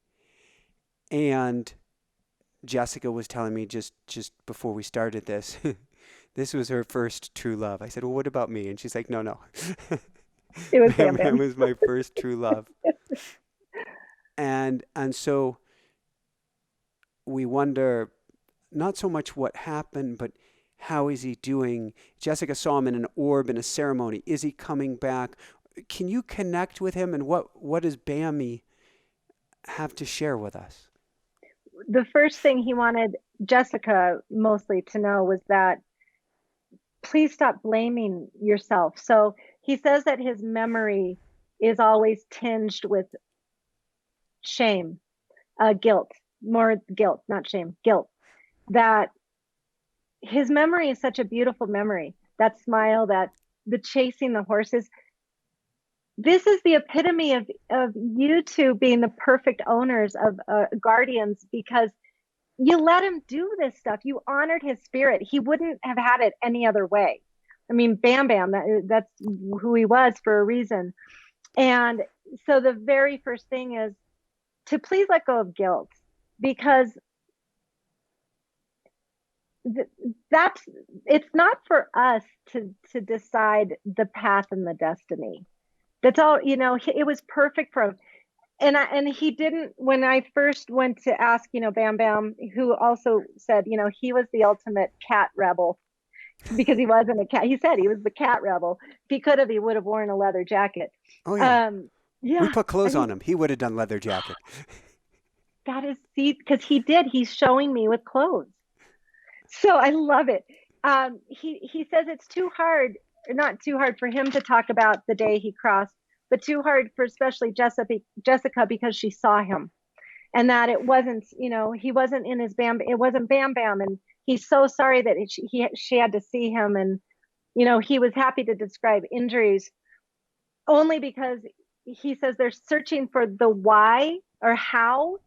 Speaker 2: And Jessica was telling me just before we started this, this was her first true love. I said, "Well, what about me?" And she's like, "No, no."
Speaker 1: It was Bam
Speaker 2: Bam Bam
Speaker 1: Bam.
Speaker 2: was my first true love. And so we wonder not so much what happened, but how is he doing? Jessica saw him in an orb in a ceremony. Is he coming back? Can you connect with him? And what does Bammy have to share with us?
Speaker 1: The first thing he wanted Jessica mostly to know was that please stop blaming yourself. So he says that his memory is always tinged with shame, guilt, more guilt, not shame, guilt. That his memory is such a beautiful memory. That smile, that the chasing the horses. This is the epitome of you two being the perfect owners of guardians, because you let him do this stuff. You honored his spirit. He wouldn't have had it any other way. I mean, Bam Bam, that's who he was for a reason. And so the very first thing is to please let go of guilt, because that's it's not for us to decide the path and the destiny. That's all, it was perfect for him. And he didn't, when I first went to ask, Bam Bam, who also said, he was the ultimate cat rebel, because he wasn't a cat. He said he was the cat rebel. If he could have, he would have worn a leather jacket.
Speaker 2: Oh yeah,
Speaker 1: Um,
Speaker 2: we
Speaker 1: yeah.
Speaker 2: put
Speaker 1: I
Speaker 2: clothes
Speaker 1: mean,
Speaker 2: on him. He would have done leather jacket.
Speaker 1: that is, see, because he did. He's showing me with clothes. So I love it. He says it's too hard, not too hard for him to talk about the day he crossed, but too hard for especially Jessica, because she saw him, and that it wasn't, he wasn't in his it wasn't Bam Bam, and he's so sorry that she had to see him, and he was happy to describe injuries only because he says they're searching for the why, or how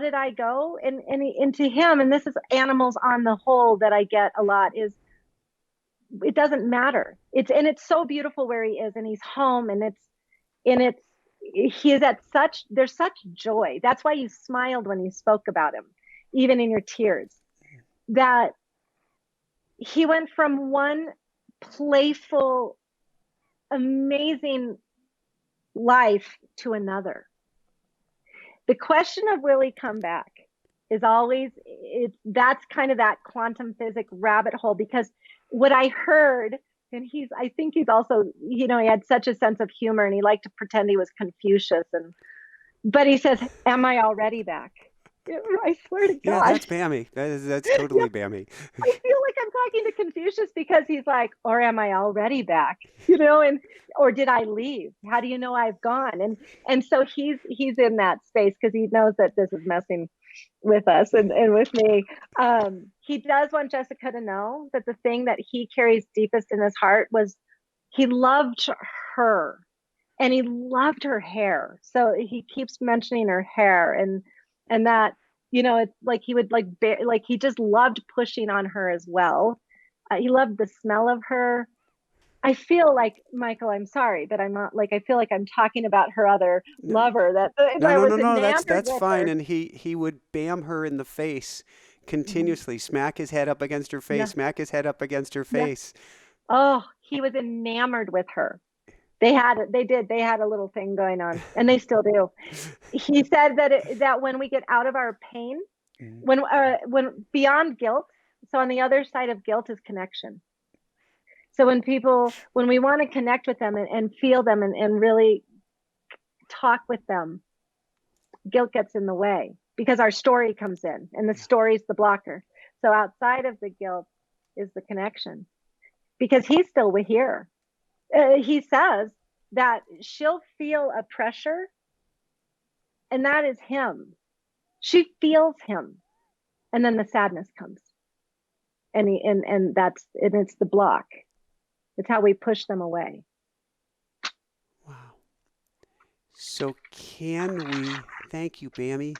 Speaker 1: did I go, and to him, and this is animals on the whole that I get a lot, is it doesn't matter. It's so beautiful where he is, and he's home, and he is at there's such joy. That's why you smiled when you spoke about him, even in your tears, that he went from one playful, amazing life to another. The question of will he come back is always, that's kind of that quantum physics rabbit hole, because what I heard, and I think he's also, he had such a sense of humor, and he liked to pretend he was Confucius, but he says, am I already back? I swear to
Speaker 2: Yeah,
Speaker 1: God.
Speaker 2: that's Bammy. That's totally Bammy.
Speaker 1: I feel like I'm talking to Confucius, because he's like, or am I already back? And or did I leave? How do you know I've gone? And so he's in that space, because he knows that this is messing with us, and with me. He does want Jessica to know that the thing that he carries deepest in his heart was he loved her, and he loved her hair. So he keeps mentioning her hair, and that, it's like he would like he just loved pushing on her as well. He loved the smell of her. I feel like, Michael, I'm sorry that I'm not, like, I feel like I'm talking about her other
Speaker 2: No,
Speaker 1: lover, that
Speaker 2: no,
Speaker 1: I
Speaker 2: no,
Speaker 1: was
Speaker 2: no, no.
Speaker 1: enamored
Speaker 2: That's
Speaker 1: with
Speaker 2: fine.
Speaker 1: her.
Speaker 2: And he would bam her in the face
Speaker 1: Mhm.
Speaker 2: continuously, smack his head up against her face,
Speaker 1: Yeah,
Speaker 2: smack his head up against her
Speaker 1: yeah.
Speaker 2: face.
Speaker 1: Oh, he was enamored with her. They had a little thing going on, and they still do. He said that when we get out of our pain,
Speaker 2: Mm.
Speaker 1: when beyond guilt, so on the other side of guilt is connection. So when we want to connect with them, and feel them, and really talk with them, guilt gets in the way, because our story comes in, and the
Speaker 2: Yeah.
Speaker 1: story is the blocker. So outside of the guilt is the connection, because he's still here. He says that she'll feel a pressure, and that is him. She feels him, and then the sadness comes, and it's the block. It's how we push them away.
Speaker 2: Wow. So can we, thank you, Bammy.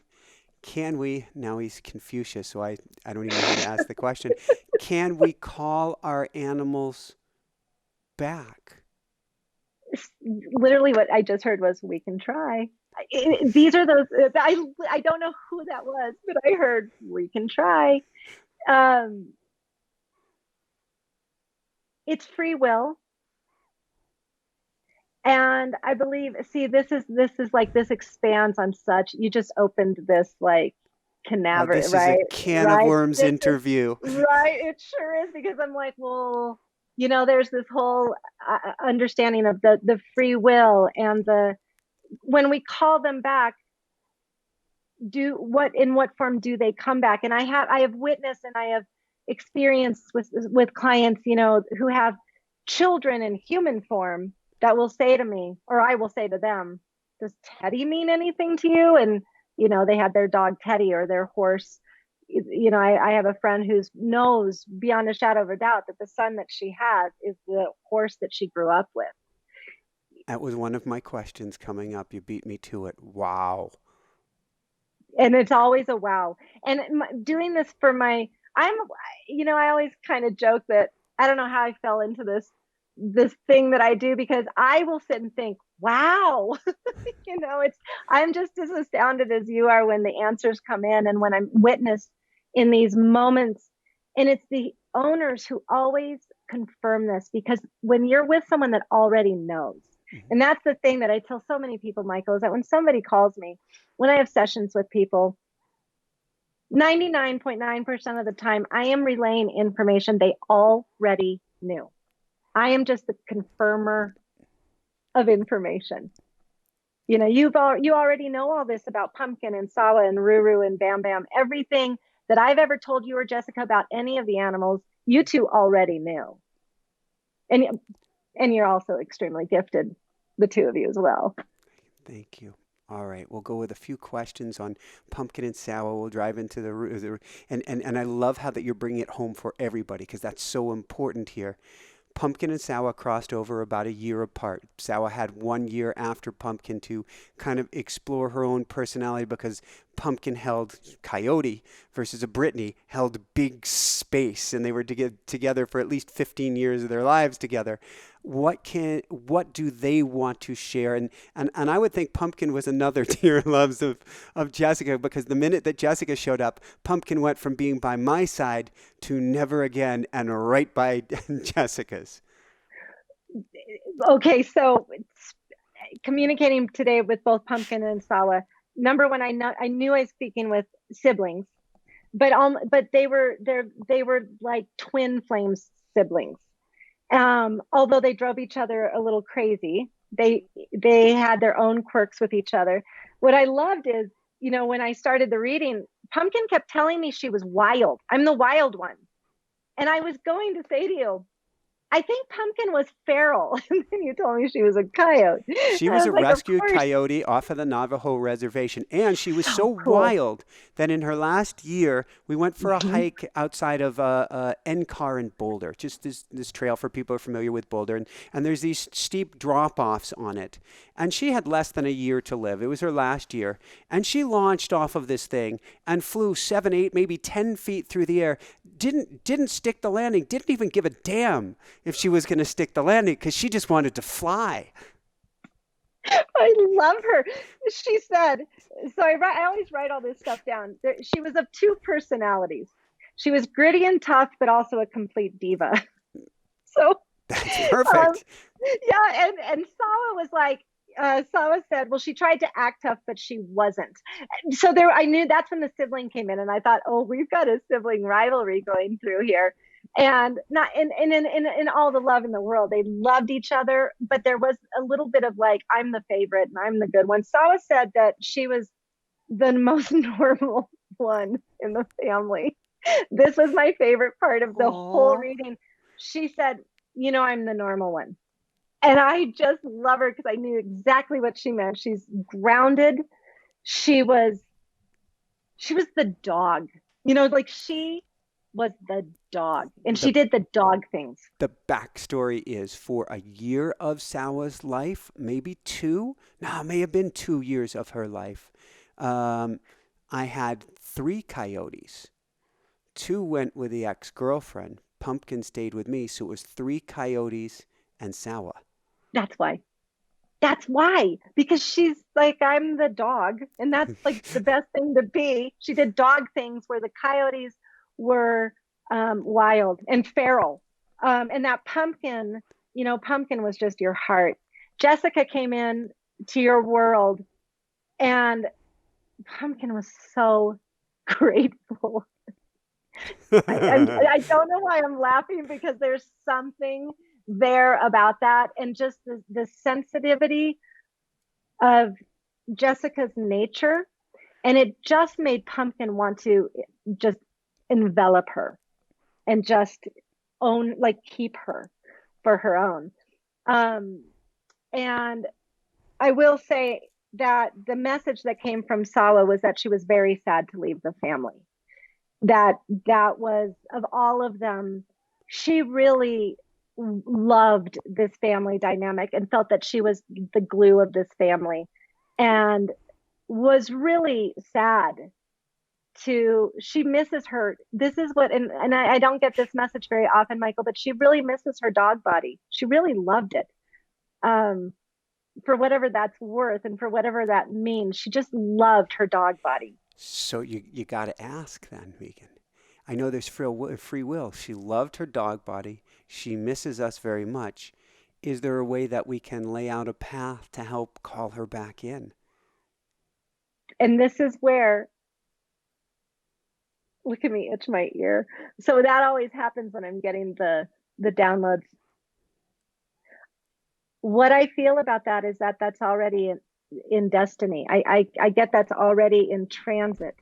Speaker 2: Can we, now he's Confucius, so I don't even know how to ask the question. Can we call our animals back?
Speaker 1: Literally what I just heard was, we can try. These are those. I don't know who that was, but I heard we can try. Um, it's free will, and I believe. See, this is like this expands on such. You just opened this like
Speaker 2: Oh,
Speaker 1: canaver,
Speaker 2: this is a
Speaker 1: right?
Speaker 2: can of
Speaker 1: Right.
Speaker 2: worms
Speaker 1: This is
Speaker 2: interview.
Speaker 1: right. It sure is because I'm like, well, there's this whole understanding of the free will and the when we call them back, do what in what form do they come back? And I have witnessed and I have experienced with clients, who have children in human form that will say to me, or I will say to them, does Teddy mean anything to you? And they had their dog Teddy or their horse. I have a friend who knows beyond a shadow of a doubt that the son that she has is the horse that she grew up with.
Speaker 2: That was one of my questions coming up. You beat me to it. Wow.
Speaker 1: And it's always a wow. And doing this for I'm, I always kind of joke that I don't know how I fell into this thing that I do because I will sit and think, wow, it's I'm just as astounded as you are when the answers come in and when I'm witnessed in these moments. And it's the owners who always confirm this because when you're with someone that already knows,
Speaker 2: Mhm.
Speaker 1: and that's the thing that I tell so many people, Michael, is that when somebody calls me, when I have sessions with people, 99.9% of the time, I am relaying information they already knew. I am just the confirmer of information. You already know all this about Pumpkin and Sawa and Ruru and Bam Bam. Everything that I've ever told you or Jessica about any of the animals, you two already knew. And and you're also extremely gifted, the two of you as well.
Speaker 2: Thank you. All right, we'll go with a few questions on pumpkin and sour. We'll drive into and I love how that you're bringing it home for everybody because that's so important here. Pumpkin and Sour crossed over about a year apart. Sour had 1 year after Pumpkin to kind of explore her own personality because Pumpkin held Coyote versus a Brittany held big space and they were together for at least 15 years of their lives together. What do they want to share? And I would think Pumpkin was another dear loves of Jessica because the minute that Jessica showed up, Pumpkin went from being by my side to never again and right by Jessica's.
Speaker 1: Okay, so communicating today with both Pumpkin and Sawa. Number one, I knew I was speaking with siblings, but they were like twin flames siblings. Although they drove each other a little crazy, they had their own quirks with each other. What I loved is, when I started the reading, Pumpkin kept telling me she was wild. I'm the wild one. And I was going to say to you, I think Pumpkin was feral. And then you told me she was a coyote.
Speaker 2: She
Speaker 1: And I
Speaker 2: was
Speaker 1: was
Speaker 2: a
Speaker 1: like, of
Speaker 2: rescued
Speaker 1: course.
Speaker 2: coyote off of the Navajo reservation, and she was so
Speaker 1: So cool.
Speaker 2: wild that in her last year, we went for a
Speaker 1: Mhm.
Speaker 2: hike outside of Encar in Boulder, just this trail for people who are familiar with Boulder, and there's these steep drop-offs on it. And she had less than a year to live. It was her last year, and she launched off of this thing and flew 7, 8, maybe 10 feet through the air. Didn't stick the landing. Didn't even give a damn if she was going to stick the landing because she just wanted to fly.
Speaker 1: I love her. She said, so I always write all this stuff down. She was of two personalities. She was gritty and tough, but also a complete diva. So,
Speaker 2: That's
Speaker 1: um,
Speaker 2: perfect.
Speaker 1: yeah, and Sawa was like, Sawa said, well, she tried to act tough, but she wasn't. So I knew that's when the sibling came in, and I thought, oh, we've got a sibling rivalry going through here, and not in all the love in the world, they loved each other, but there was a little bit of like, I'm the favorite and I'm the good one. Sawa said that she was the most normal one in the family. This was my favorite part of the whole
Speaker 2: Aw.
Speaker 1: reading. She said, I'm the normal one. And I just love her because I knew exactly what she meant. She's grounded. She was she was the dog. Like she was the dog. And
Speaker 2: The
Speaker 1: she did the dog things.
Speaker 2: the backstory is for a year of Sawa's life, maybe two. No, it may have been 2 years of her life. Um, I had three coyotes. Two went with the ex-girlfriend. Pumpkin stayed with me, so it was three coyotes and Sawa.
Speaker 1: That's why. That's why, because she's like, I'm the dog, and that's like the best thing to be. She did dog things where the coyotes were wild and feral. And that pumpkin, pumpkin was just your heart. Jessica came in to your world, and pumpkin was so grateful. I don't know why I'm laughing, because there's something there about that, and just the sensitivity of Jessica's nature, and it just made Pumpkin want to just envelop her and just own, like, keep her for her own. And I will say that the message that came from Sawa was that she was very sad to leave the family. That was, of all of them, she really loved this family dynamic and felt that she was the glue of this family, and was really sad she misses her. This is what, and I don't get this message very often, Michael, but she really misses her dog body. She really loved it. For whatever that's worth, and for whatever that means, she just loved her dog body.
Speaker 2: So you got to ask then, Megan. I know there's free will. She loved her dog body. She misses us very much. Is there a way that we can lay out a path to help call her back in?
Speaker 1: And this is where, look at me, itch my ear. So that always happens when I'm getting the downloads. What I feel about that is that that's already in destiny. I get that's already in transit.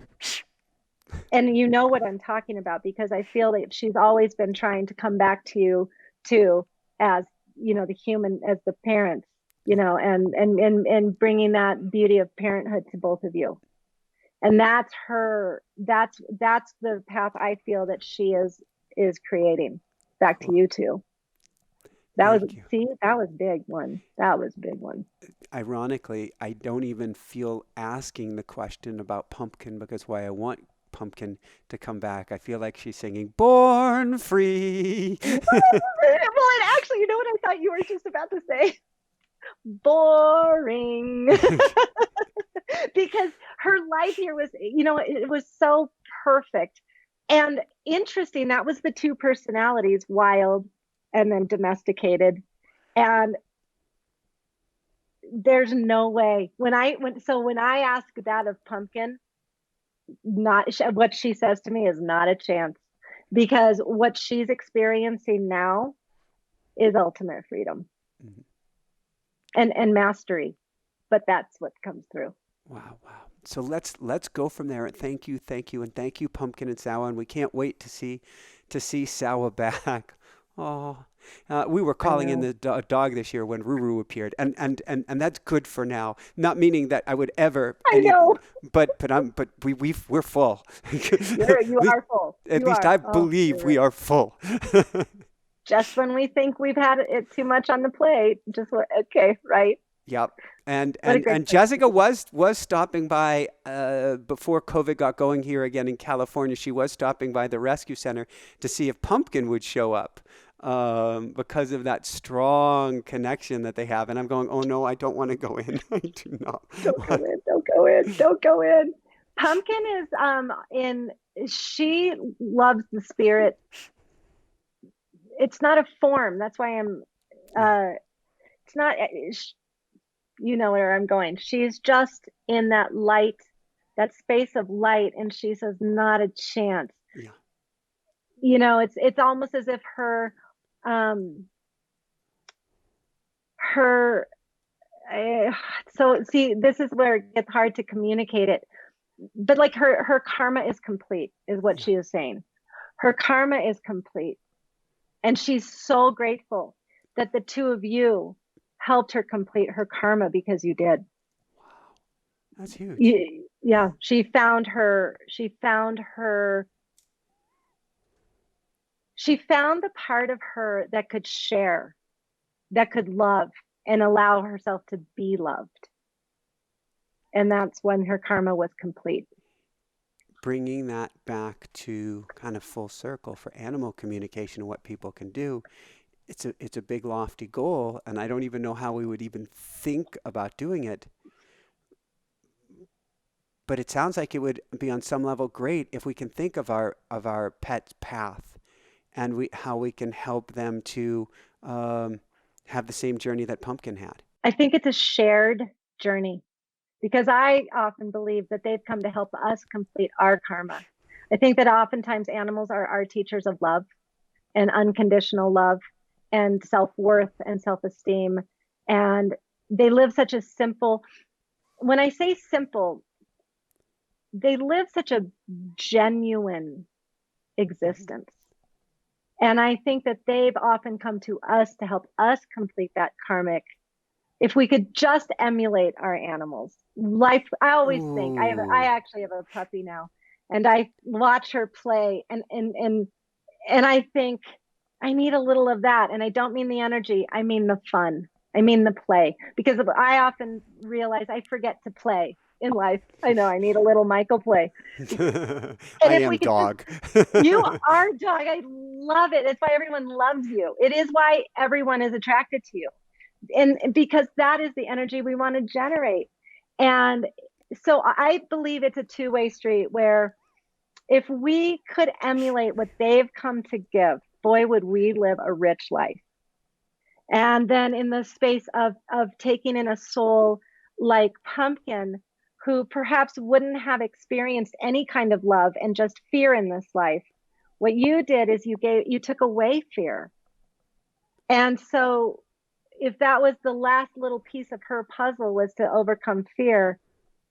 Speaker 1: And you know what I'm talking about, because I feel that she's always been trying to come back to you too, as, the human, as the parents, and bringing that beauty of parenthood to both of you. And that's the path I feel that she is creating back to you too. That was big one. That was a big one.
Speaker 2: Ironically, I don't even feel asking the question about Pumpkin, because why I want Pumpkin to come back. I feel like she's singing "Born Free."
Speaker 1: Well, and actually, you know what I thought you were just about to say? Boring. Because her life here was, it was so perfect and interesting. That was the two personalities, wild and then domesticated. And there's no way, when I ask that of Pumpkin, not what she says to me is not a chance, because what she's experiencing now is ultimate freedom. Mm-hmm. and mastery, but that's what comes through.
Speaker 2: Wow. So let's go from there. And thank you, and thank you, Pumpkin and Sawa. And we can't wait to see Sawa back. Oh, we were calling in the dog this year when Ruru appeared, and that's good for now. Not meaning that I would ever.
Speaker 1: I know.
Speaker 2: But we're full.
Speaker 1: You are full.
Speaker 2: At least I believe we are full.
Speaker 1: Just when we think we've had it too much on the plate, okay, right?
Speaker 2: Yep. And Jessica was stopping by before COVID got going here again in California. She was stopping by the rescue center to see if Pumpkin would show up, because of that strong connection that they have. And I'm going, oh no, I don't want to go in. I do not.
Speaker 1: Don't go in. Pumpkin is she loves the spirit. It's not a form. That's why it's not, you know where I'm going. She's just in that light, that space of light. And she says, not a chance. Yeah. It's almost as if so see, this is where it gets hard to communicate it. But like her karma is complete, is what she is saying. Her karma is complete. And she's so grateful that the two of you helped her complete her karma, because you did.
Speaker 2: Wow. That's huge.
Speaker 1: Yeah. She found the part of her that could share, that could love and allow herself to be loved. And that's when her karma was complete.
Speaker 2: Bringing that back to kind of full circle for animal communication and what people can do, it's a big lofty goal, and I don't even know how we would even think about doing it. But it sounds like it would be on some level great if we can think of our pet's path and how we can help them to um, have the same journey that Pumpkin had.
Speaker 1: I think it's a shared journey because I often believe that they've come to help us complete our karma. I think that oftentimes animals are our teachers of love and unconditional love and self-worth and self-esteem. And they live such a simple, when I say simple, they live such a genuine
Speaker 2: Mhm.
Speaker 1: existence. And I think that they've often come to us to help us complete that karmic. If we could just emulate our animals, life, I always think I
Speaker 2: Ooh.
Speaker 1: actually have a puppy now, and I watch her play, and I think I need a little of that. And I don't mean the energy, I mean the fun. I mean the play. Because I often realize I forget to play in life. I know I need a little Michael play. And
Speaker 2: I
Speaker 1: if
Speaker 2: am
Speaker 1: we could just,
Speaker 2: dog.
Speaker 1: you are dog. I love it. It's why everyone loves you. It is why everyone is attracted to you. And because that is the energy we want to generate. And so I believe it's a two-way street where if we could emulate what they've come to give, boy, would we live a rich life. And then in the space of taking in a soul like Pumpkin, who perhaps wouldn't have experienced any kind of love and just fear in this life, what you did is you took away fear. And so if that was the last little piece of her puzzle was to overcome fear,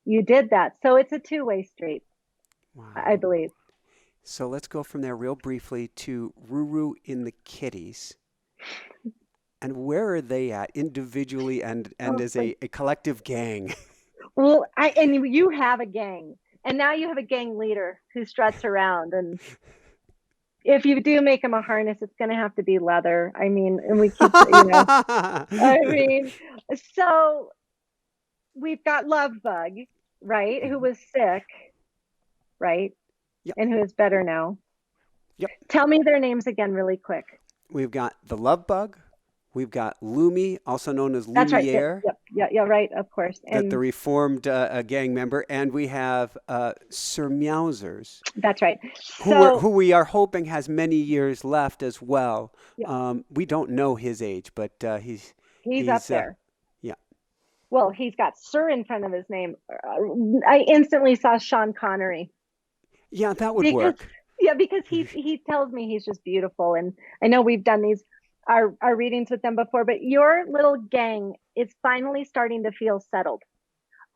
Speaker 1: you did that. So it's a two-way street, I
Speaker 2: Wow.
Speaker 1: believe.
Speaker 2: So let's go from there real briefly to Ruru in the kitties. And where are they at individually and
Speaker 1: Oh,
Speaker 2: as a collective gang?
Speaker 1: well, and you have a gang, and now you have a gang leader who struts around. And if you do make him a harness, it's going to have to be leather. I mean, and we keep, I mean, so we've got Love Bug, right, who
Speaker 2: Mhm.
Speaker 1: was sick, right,
Speaker 2: Yep.
Speaker 1: and who is better now.
Speaker 2: Yep.
Speaker 1: Tell me their names again, really quick.
Speaker 2: We've got the love bug. We've got Lumi, also known as
Speaker 1: That's right. Yep,
Speaker 2: Lumiere,
Speaker 1: yep, yeah, yeah, right, of course.
Speaker 2: the
Speaker 1: And
Speaker 2: reformed gang member, and we have Sir Meowsers,
Speaker 1: that's right. So,
Speaker 2: who we are hoping has many years left as well.
Speaker 1: yeah,
Speaker 2: We don't know his age, but
Speaker 1: he's up
Speaker 2: he's
Speaker 1: there.
Speaker 2: yeah,
Speaker 1: Well, he's got Sir in front of his name. I instantly saw Sean Connery
Speaker 2: yeah, that would
Speaker 1: because,
Speaker 2: work.
Speaker 1: yeah, because he tells me he's just beautiful, and I know we've done these our readings with them before, but your little gang is finally starting to feel settled.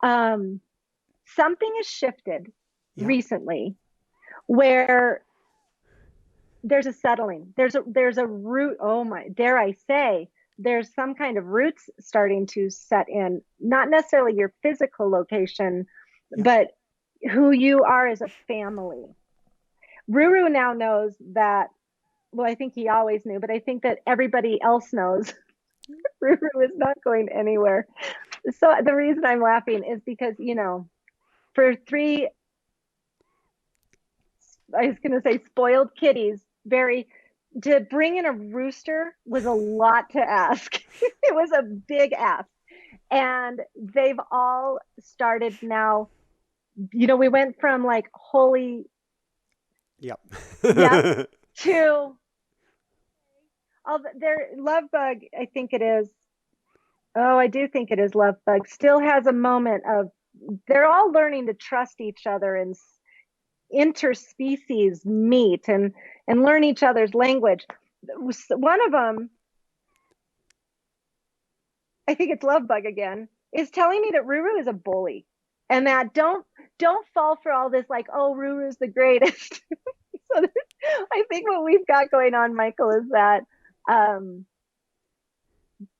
Speaker 1: Um, Something has shifted
Speaker 2: Yeah.
Speaker 1: recently where there's a settling. There's a root. Oh my, dare I say, there's some kind of roots starting to set in, not necessarily your physical location,
Speaker 2: Yeah.
Speaker 1: but who you are as a family. Ruru now knows that, well, I think he always knew, but I think that everybody else knows Ruru is not going anywhere. So the reason I'm laughing is because, for three, I was going to say spoiled kitties, very, to bring in a rooster was a lot to ask. It was a big ask. And they've all started now, we went from like holy,
Speaker 2: Yep.
Speaker 1: yep, to all their love bug, I think it is. Oh, I do think it is love bug. Still has a moment of they're all learning to trust each other and interspecies meet and learn each other's language. One of them, I think it's love bug again, is telling me that Ruru is a bully and that don't fall for all this like, oh, Ruru's the greatest. So I think what we've got going on, Michael, is that um,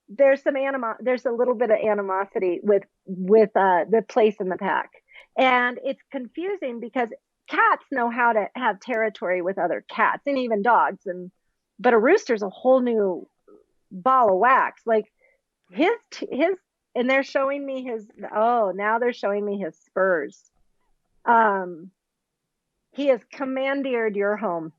Speaker 1: there's a little bit of animosity with the place in the pack, and it's confusing because cats know how to have territory with other cats and even dogs, and but a rooster's a whole new ball of wax. Like his and they're showing me his, oh, now they're showing me his spurs. um he has commandeered your home.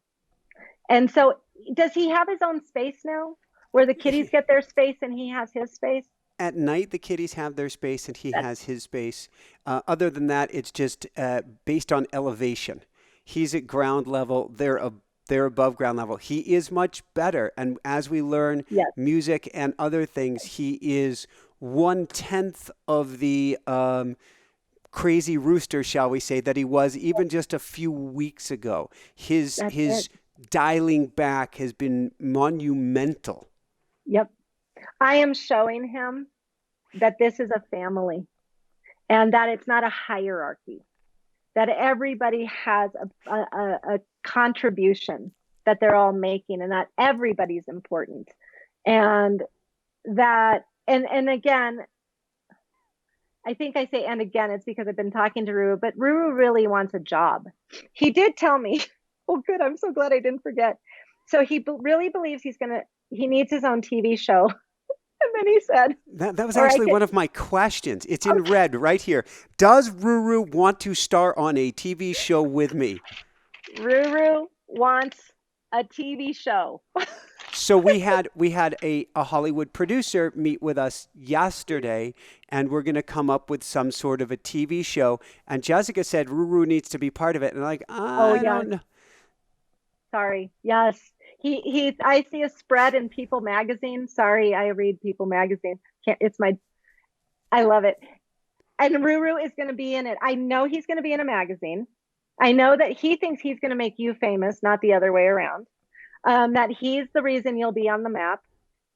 Speaker 1: And so does he have his own space now? where the kitties get their space and he has his space.
Speaker 2: At night, the kitties have their space and he
Speaker 1: That's
Speaker 2: has his space. Other than that, it's just based on elevation. He's at ground level. They're above ground level. He is much better. And as we learn
Speaker 1: yes,
Speaker 2: music and other things, he is 1/10 of the crazy rooster, shall we say, that he was even just a few weeks ago. His
Speaker 1: that's
Speaker 2: his
Speaker 1: it.
Speaker 2: dialing back has been monumental.
Speaker 1: Yep. I am showing him that this is a family and that it's not a hierarchy, that everybody has a contribution that they're all making and that everybody's important. And and again, I think I say and again, it's because I've been talking to Ruru, but Ruru really wants a job. He did tell me, oh, good. I'm so glad I didn't forget. So really believes he needs his own TV show. And then he said,
Speaker 2: That was
Speaker 1: or I
Speaker 2: actually
Speaker 1: could,
Speaker 2: one of my questions. It's in red right here. Does Ruru want to star on a TV show with me?
Speaker 1: Ruru wants a TV show.
Speaker 2: So we had a Hollywood producer meet with us yesterday, and we're going to come up with some sort of a TV show. And Jessica said Ruru needs to be part of it, and I'm like,
Speaker 1: Oh,
Speaker 2: I
Speaker 1: yes.
Speaker 2: don't know.
Speaker 1: Sorry. Yes. I see a spread in People magazine. Sorry, I read People magazine. I love it. And Ruru is going to be in it. I know he's going to be in a magazine. I know that he thinks he's going to make you famous, not the other way around. That he's the reason you'll be on the map.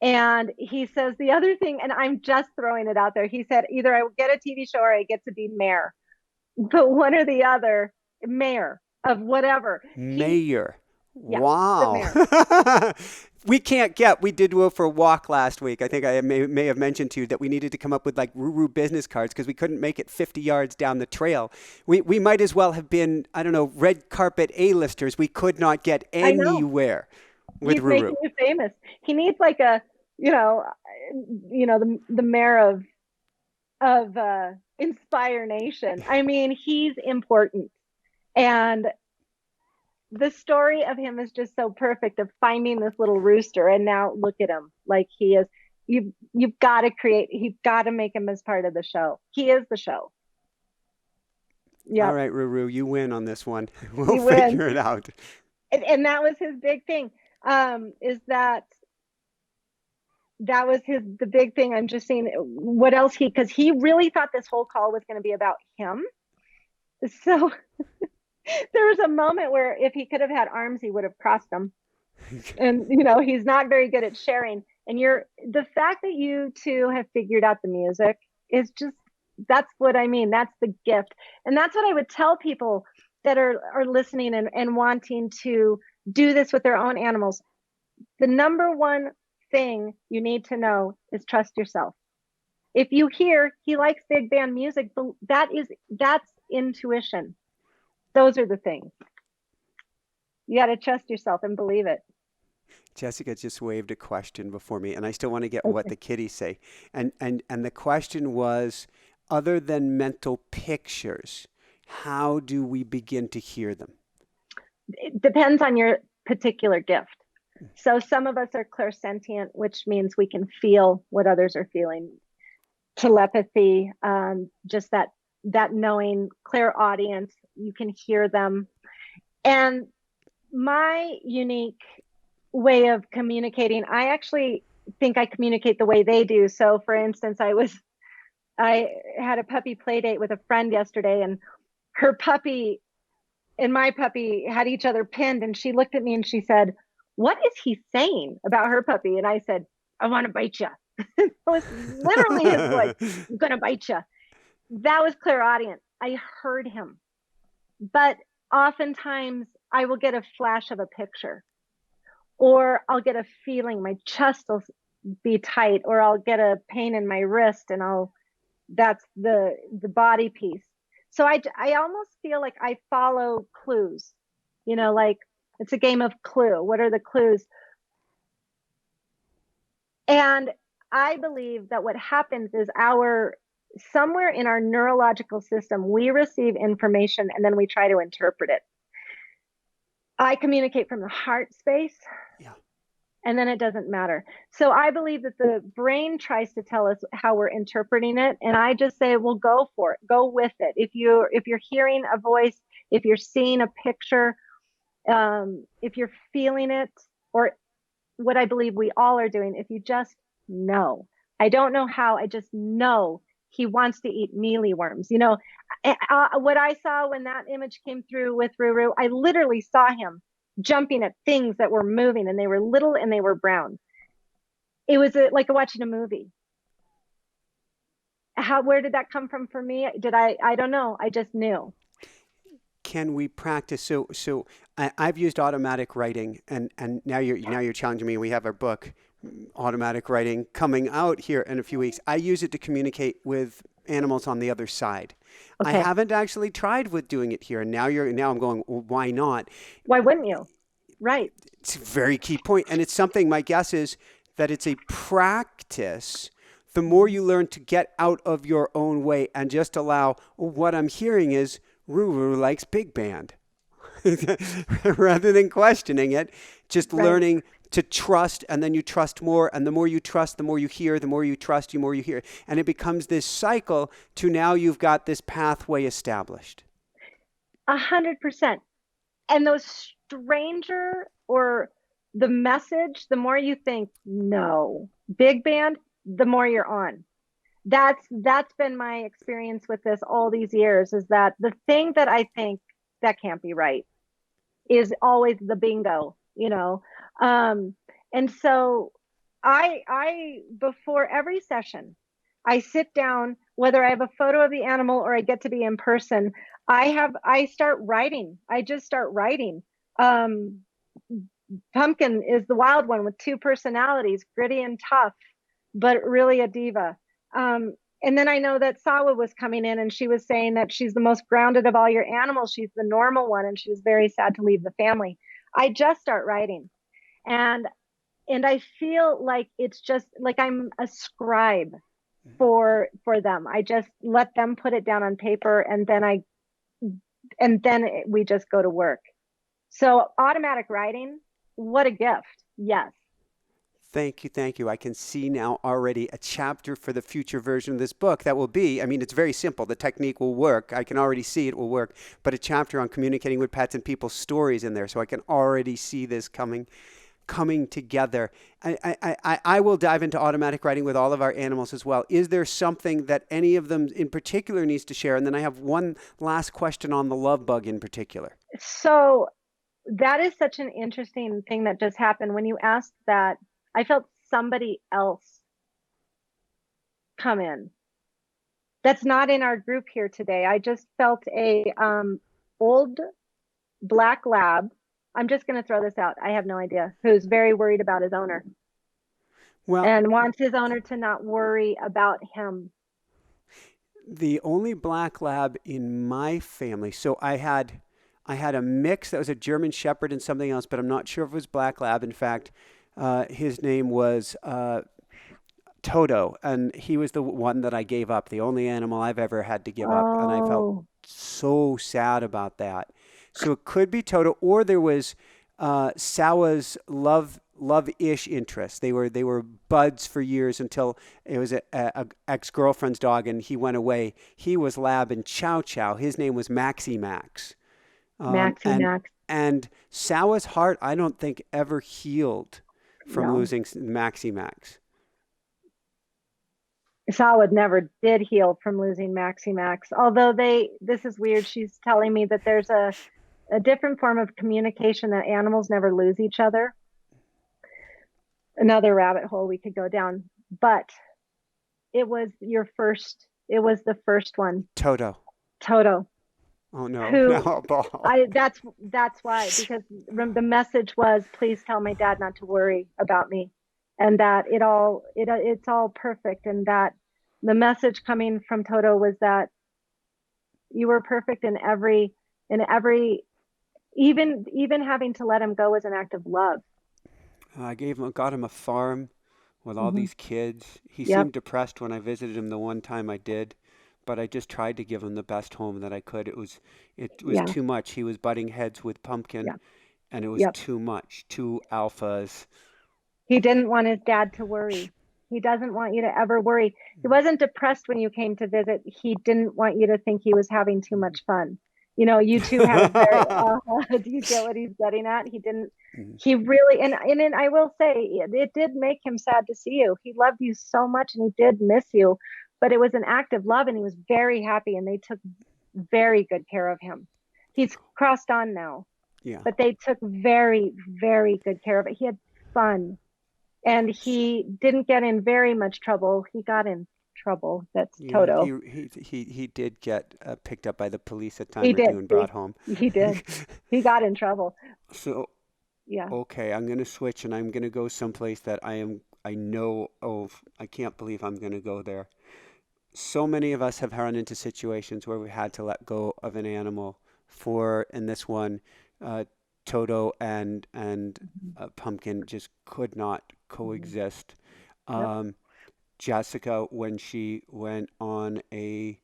Speaker 1: And he says the other thing, and I'm just throwing it out there. He said, either I will get a TV show or I get to be mayor, but one or the other, mayor of whatever.
Speaker 2: Mayor.
Speaker 1: Yeah,
Speaker 2: Wow. We did go for a walk last week. I think I may have mentioned to you that we needed to come up with like Ruru business cards because we couldn't make it 50 yards down the trail. We might as well have been, I don't know, red carpet A-listers. We could not get
Speaker 1: I know.
Speaker 2: anywhere with
Speaker 1: He's
Speaker 2: Ruru.
Speaker 1: making you famous. He needs like the mayor of Inspire Nation. I mean, he's important. And the story of him is just so perfect of finding this little rooster and now look at him like he is. You've got to make him as part of the show. He is the show. Yeah.
Speaker 2: All right, Ruru, you win on this one.
Speaker 1: He
Speaker 2: We'll
Speaker 1: wins.
Speaker 2: figure it out.
Speaker 1: And that was his big thing. Is that was the big thing. I'm just saying what else because he really thought this whole call was going to be about him. So there was a moment where if he could have had arms, he would have crossed them. And, he's not very good at sharing. And the fact that you two have figured out the music is just, that's what I mean. That's the gift. And that's what I would tell people that are listening and wanting to do this with their own animals. The number one thing you need to know is trust yourself. If you hear he likes big band music, that's intuition. Those are the things. You got to trust yourself and believe it.
Speaker 2: Jessica just waved a question before me, and I still want to get what the kitties say. And the question was, other than mental pictures, how do we begin to hear them?
Speaker 1: It depends on your particular gift. So some of us are clairsentient, which means we can feel what others are feeling. Telepathy, just that knowing, clairaudience, you can hear them. And my unique way of communicating, I actually think I communicate the way they do. So for instance, I had a puppy play date with a friend yesterday, and her puppy and my puppy had each other pinned, and she looked at me and she said, "What is he saying about her puppy?" And I said, "I want to bite you." It was literally his voice. "I'm going to bite you." That was clairaudient. I heard him. But oftentimes I will get a flash of a picture, or I'll get a feeling, my chest will be tight, or I'll get a pain in my wrist, and that's the body piece. So I almost feel like I follow clues, like it's a game of Clue. What are the clues? And I believe that what happens is somewhere in our neurological system, we receive information and then we try to interpret it. I communicate from the heart space.
Speaker 2: Yeah.
Speaker 1: and then it doesn't matter. So I believe that the brain tries to tell us how we're interpreting it, and I just say, well, go for it, go with it. If you're hearing a voice, if you're seeing a picture, if you're feeling it, or what I believe we all are doing, if you just know. I don't know how, I just know he wants to eat mealy worms. What I saw when that image came through with Ruru, I literally saw him jumping at things that were moving, and they were little and they were brown. It was like watching a movie. Where did that come from for me? I don't know. I just knew.
Speaker 2: Can we practice? So I've used automatic writing, and now you're challenging me. We have our book, Automatic Writing, coming out here in a few weeks. I use it to communicate with animals on the other side. I
Speaker 1: Okay.
Speaker 2: haven't actually tried with doing it here, and now I'm going, well, why not?
Speaker 1: Why wouldn't you? Right.
Speaker 2: It's a very key point, and it's something, my guess is that it's a practice. The more you learn to get out of your own way and just allow, well, what I'm hearing is Ruru likes big band. Rather than questioning it, just
Speaker 1: Right.
Speaker 2: learning to trust, and then you trust more, and the more you trust, the more you hear, the more you trust, the more you hear. And it becomes this cycle to now you've got this pathway established.
Speaker 1: 100%. And those stranger or the message, the more you think, no, big band, the more you're on. That's been my experience with this all these years, is that the thing that I think that can't be right is always the bingo. And so I before every session, I sit down, whether I have a photo of the animal or I get to be in person, I start writing. I just start writing. Um, Pumpkin is the wild one with two personalities, gritty and tough, but really a diva. And then I know that Sawa was coming in, and she was saying that she's the most grounded of all your animals. She's the normal one, and she was very sad to leave the family. I just start writing, and I feel like it's just like I'm a scribe for them. I just let them put it down on paper, and then we just go to work. So automatic writing, what a gift. Yes.
Speaker 2: Thank you, thank you. I can see now already a chapter for the future version of this book that will be, I mean, it's very simple. The technique will work. I can already see it will work, but a chapter on communicating with pets and people's stories in there. So I can already see this coming together. I will dive into automatic writing with all of our animals as well. Is there something that any of them in particular needs to share? And then I have one last question on the love bug in particular.
Speaker 1: So that is such an interesting thing that just happened. When you asked that, I felt somebody else come in. That's not in our group here today. I just felt a old black lab. I'm just going to throw this out. I have no idea. Who's very worried about his owner
Speaker 2: Well,
Speaker 1: and wants his owner to not worry about him.
Speaker 2: the only black lab in my family, so I had a mix that was a German Shepherd and something else, but I'm not sure if it was black lab. In fact, his name was Toto, and he was the one that I gave up, the only animal I've ever had to give up, and I felt
Speaker 1: Oh,
Speaker 2: so sad about that. So it could be Toto, or there was Sawa's love-ish interest. They were buds for years until it was a ex-girlfriend's dog, and he went away. He was Lab and Chow Chow. His name was Maxie Max. Um,
Speaker 1: Maxie
Speaker 2: and
Speaker 1: Max.
Speaker 2: and Sawa's heart, I don't think ever healed from
Speaker 1: No.
Speaker 2: losing Maxie Max.
Speaker 1: Solid never did heal from losing Maxie Max. Although this is weird. She's telling me that there's a different form of communication, that animals never lose each other. Another rabbit hole we could go down. But it was the first one,
Speaker 2: Toto.
Speaker 1: Toto,
Speaker 2: Oh no,
Speaker 1: who
Speaker 2: no,
Speaker 1: that's why, because the message was, please tell my dad not to worry about me, and that it's all perfect, and that the message coming from Toto was that you were perfect in every even having to let him go was an act of love.
Speaker 2: got him a farm with all
Speaker 1: Hmm.
Speaker 2: these kids. He
Speaker 1: Yep.
Speaker 2: seemed depressed when I visited him the one time I did, but I just tried to give him the best home that I could. It was
Speaker 1: Yeah.
Speaker 2: too much. He was butting heads with Pumpkin,
Speaker 1: Yeah.
Speaker 2: and it was
Speaker 1: Yep.
Speaker 2: too much. Two alphas.
Speaker 1: He didn't want his dad to worry. He doesn't want you to ever worry. He wasn't depressed when you came to visit. He didn't want you to think he was having too much fun. You two had a very, do you get what he's getting at? He didn't,
Speaker 2: Mhm.
Speaker 1: he really, and I will say, it did make him sad to see you. He loved you so much and he did miss you, but it was an act of love and he was very happy and they took very good care of him. He's crossed on now,
Speaker 2: Yeah.
Speaker 1: but they took very, very good care of it. He had fun and he didn't get in very much trouble. He got in trouble. That's
Speaker 2: Yeah,
Speaker 1: Toto.
Speaker 2: he did get picked up by the police a
Speaker 1: He
Speaker 2: time or two
Speaker 1: did.
Speaker 2: and brought
Speaker 1: See,
Speaker 2: home.
Speaker 1: he did. He got in trouble.
Speaker 2: So,
Speaker 1: Yeah.
Speaker 2: okay, I'm gonna switch and I'm gonna go someplace that I know of. I can't believe I'm gonna go there. So many of us have run into situations where we had to let go of an animal for, in this one, uh, Toto and
Speaker 1: Mhm.
Speaker 2: Pumpkin just could not
Speaker 1: Mhm.
Speaker 2: coexist.
Speaker 1: Yep.
Speaker 2: Um, Jessica, when she went on a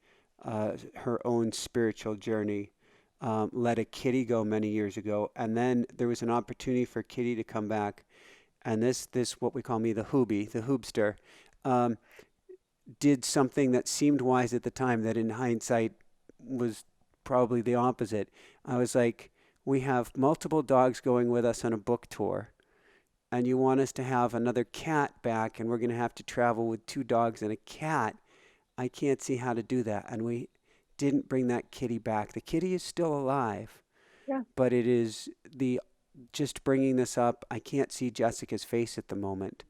Speaker 2: her own spiritual journey, let a kitty go many years ago, and then there was an opportunity for Kitty to come back, and this what we call me the hoobie, the hoobster, um, did something that seemed wise at the time that in hindsight was probably the opposite. I was like, we have multiple dogs going with us on a book tour, and you want us to have another cat back, and we're going to have to travel with two dogs and a cat. I can't see how to do that. And we didn't bring that kitty back. The kitty is still alive,
Speaker 1: Yeah.
Speaker 2: but it is the just bringing this up. I can't see Jessica's face at the moment,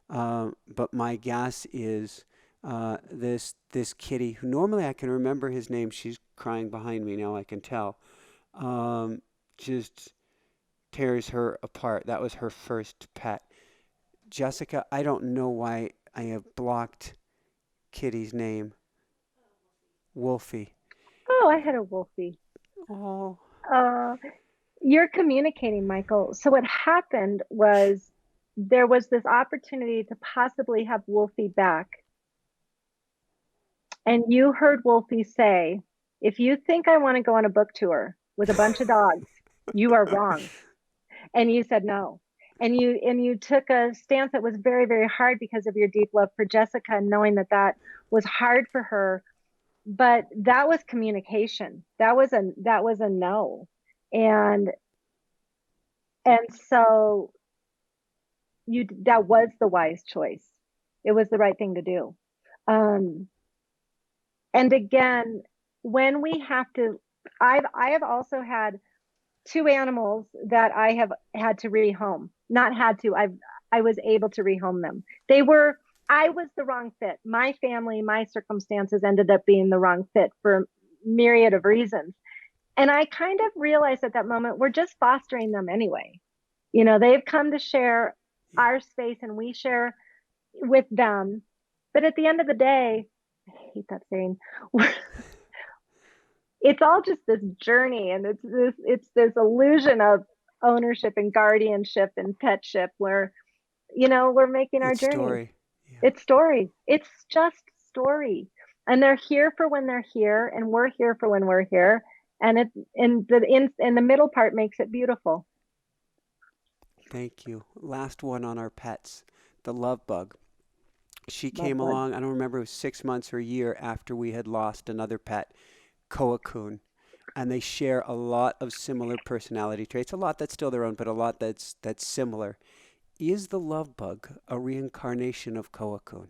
Speaker 2: but my guess is this kitty, who normally I can remember his name. She's crying behind me now. I can tell. Um, just tears her apart. That was her first pet. Jessica, I don't know why I have blocked Kitty's name. Wolfie.
Speaker 1: Oh, I had a wolfie.
Speaker 2: Oh,
Speaker 1: Uh, you're communicating, Michael. So what happened was there was this opportunity to possibly have Wolfie back. And you heard Wolfie say, if you think I want to go on a book tour with a bunch of dogs, you are wrong. And you said no. And you took a stance that was very, very hard because of your deep love for Jessica and knowing that that was hard for her. But that was communication. That was a no. And and so you that was the wise choice. It was the right thing to do. Um, and again, when we have to, I have also had two animals that I have had to rehome. Not had to. I was able to rehome them. They were I was the wrong fit. My family, my circumstances ended up being the wrong fit for a myriad of reasons. And I kind of realized at that moment we're just fostering them anyway. They've come to share
Speaker 2: yeah.
Speaker 1: our space and we share with them. But at the end of the day, I hate that saying, it's all just this journey and it's this illusion of ownership and guardianship and petship where we're making our
Speaker 2: It's
Speaker 1: journey.
Speaker 2: story. Yeah.
Speaker 1: It's story. It's just story. And they're here for when they're here and we're here for when we're here. And it in the middle part makes it beautiful.
Speaker 2: Thank you. Last one on our pets, the love bug. She
Speaker 1: Love
Speaker 2: came
Speaker 1: bug.
Speaker 2: along, I don't remember, it was 6 months or a year after we had lost another pet, Koa-kun. And they share a lot of similar personality traits, a lot that's still their own, but a lot that's similar. Is the love bug a reincarnation of Koa-kun?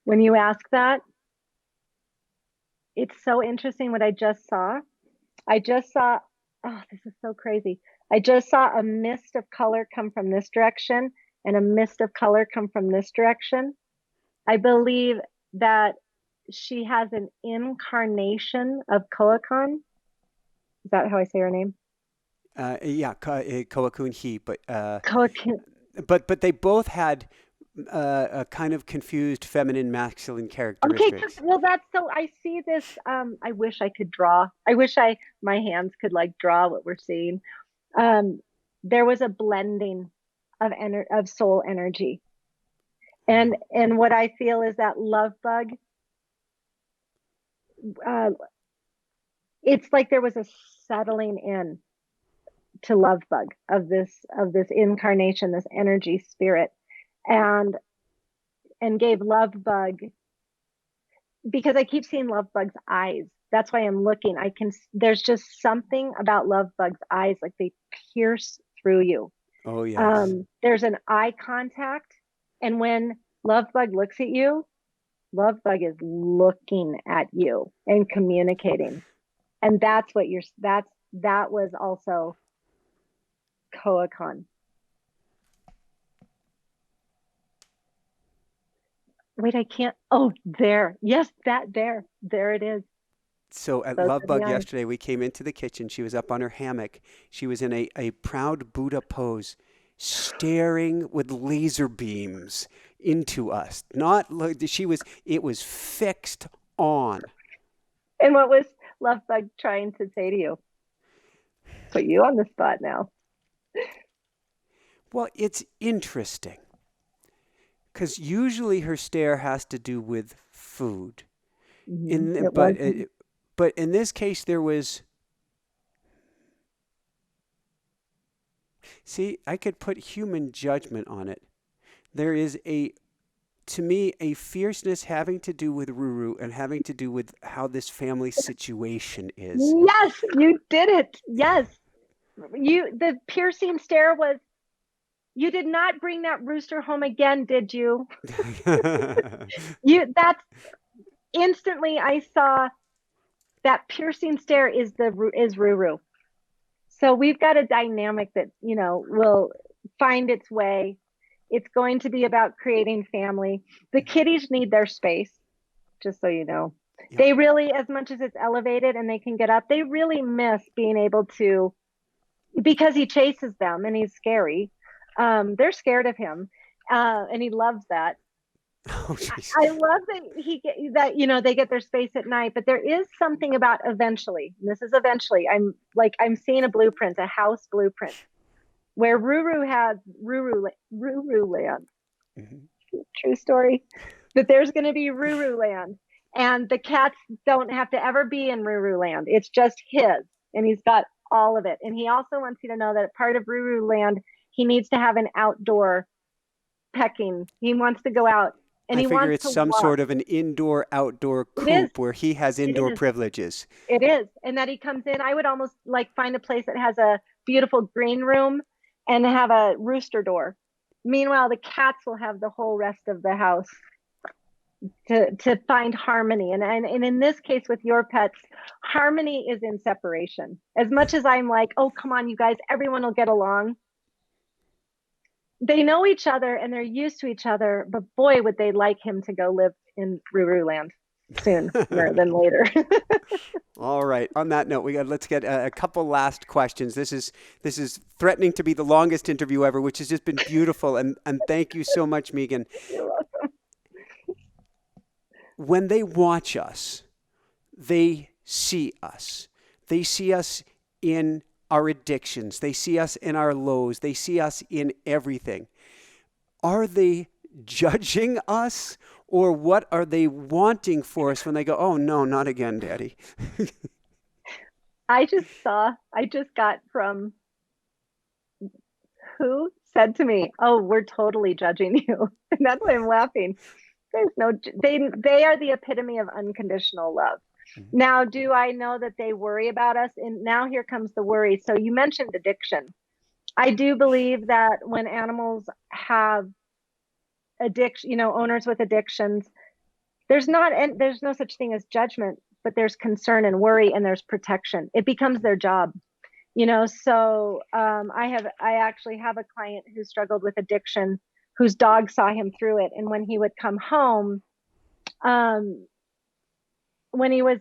Speaker 1: When you ask that, it's so interesting what I just saw. I just saw, oh, this is so crazy. I just saw a mist of color come from this direction and a mist of color come from this direction. I believe that she has an incarnation of Koakon. Is that how I say her name?
Speaker 2: Yeah, Koa-kun he,
Speaker 1: Koakon.
Speaker 2: but they both had a kind of confused feminine masculine
Speaker 1: Okay,
Speaker 2: characteristics.
Speaker 1: well that's so I see this I wish I could draw. I wish I my hands could like draw what we're seeing. Um there was a blending of soul energy. And what I feel is that love bug uh it's like there was a settling in. love bug of this incarnation, this energy spirit, and gave love bug, because I keep seeing love bug's eyes. That's why I'm looking. There's just something about love bug's eyes, like they pierce through you.
Speaker 2: Oh, yes.
Speaker 1: There's an eye contact. And when love bug looks at you, love bug is looking at you and communicating. And that was also Coacon. Wait, I can't. Oh, there. Yes, there. There it is.
Speaker 2: So at
Speaker 1: Those
Speaker 2: Love
Speaker 1: are the
Speaker 2: Bug
Speaker 1: eyes.
Speaker 2: yesterday, we came into the kitchen. She was up on her hammock. She was in a proud Buddha pose, staring with laser beams into us. Not like it was fixed on.
Speaker 1: And what was love bug trying to say to you? Put you on the spot now.
Speaker 2: Well, it's interesting because usually her stare has to do with food.
Speaker 1: It was.
Speaker 2: But in this case, there was. See, I could put human judgment on it. There is to me, a fierceness having to do with Ruru and having to do with how this family situation is.
Speaker 1: Yes, you did it. Yes. The piercing stare was, you did not bring that rooster home again, did you? That's instantly I saw that piercing stare is Ruru. So we've got a dynamic that, will find its way. It's going to be about creating family. The kitties need their space, just so you know.
Speaker 2: Yeah.
Speaker 1: They really, as much as it's elevated and they can get up, they really miss being able to, because he chases them and he's scary. They're scared of him, and he loves that.
Speaker 2: Oh,
Speaker 1: I love that they get their space at night, but there is something about eventually. And this is eventually. I'm seeing a blueprint, a house blueprint, where Ruru has Ruru land. Mm-hmm. True story. That there's going to be Ruru land, and the cats don't have to ever be in Ruru land. It's just his, and he's got all of it. And he also wants you to know that part of Ruru land, he needs to have an outdoor pecking. He wants to go out. And
Speaker 2: I
Speaker 1: he
Speaker 2: figure
Speaker 1: wants
Speaker 2: it's
Speaker 1: to
Speaker 2: some
Speaker 1: walk.
Speaker 2: sort of an indoor-outdoor coop where he has indoor privileges.
Speaker 1: It is. And that he comes in, I would almost find a place that has a beautiful green room and have a rooster door. Meanwhile, the cats will have the whole rest of the house to find harmony. And in this case with your pets, harmony is in separation. As much as I'm like, oh, come on, you guys, everyone will get along. They know each other and they're used to each other, but boy, would they like him to go live in Ruru land sooner than later.
Speaker 2: All right. On that note, let's get a couple last questions. This is threatening to be the longest interview ever, which has just been beautiful. And thank you so much, Megan.
Speaker 1: You're welcome.
Speaker 2: When they watch us, they see us. They see us in our addictions. They see us in our lows. They see us in everything. Are they judging us, or what are they wanting for us when they go, oh, no, not again, Daddy?
Speaker 1: I just got from who said to me, oh, we're totally judging you. And that's why I'm laughing. They are the epitome of unconditional love. Mm-hmm. Now, do I know that they worry about us? And now here comes the worry. So you mentioned addiction. I do believe that when animals have addiction, owners with addictions, there's no such thing as judgment, but there's concern and worry, and there's protection. It becomes their job. So I actually have a client who struggled with addiction, whose dog saw him through it. And when he would come home, when he was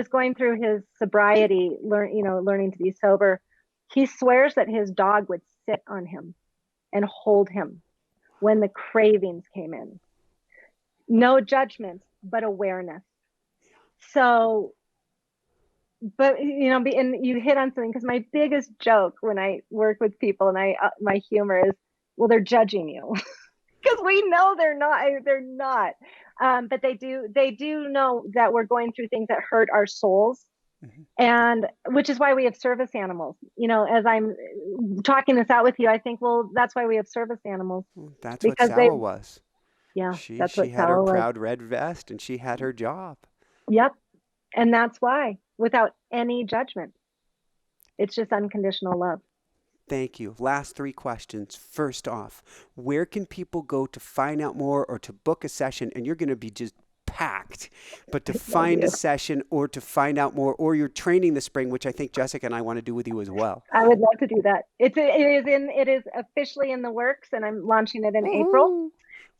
Speaker 1: going through his sobriety, learning to be sober, he swears that his dog would sit on him and hold him when the cravings came in. No judgment, but awareness. So, but and you hit on something, because my biggest joke when I work with people, and my humor is, well, they're judging you. Because we know they're not. But they do know that we're going through things that hurt our souls. And which is why we have service animals. As I'm talking this out with you, I think, well, that's why we have service animals,
Speaker 2: That's what
Speaker 1: because they,
Speaker 2: Sal was.
Speaker 1: yeah,
Speaker 2: She
Speaker 1: that's
Speaker 2: she
Speaker 1: what
Speaker 2: had her
Speaker 1: Sal was.
Speaker 2: proud red vest and she had her job.
Speaker 1: Yep. And that's why, without any judgment, it's just unconditional love.
Speaker 2: Thank you. Last three questions. First off, where can people go to find out more or to book a session? And you're going to be just packed, but to
Speaker 1: Love
Speaker 2: find a
Speaker 1: you.
Speaker 2: session or to find out more, or you're training this spring, which I think Jessica and I want to do with you as well.
Speaker 1: I would love to do that. It is officially in the works, and I'm launching it in April.
Speaker 2: Woohoo!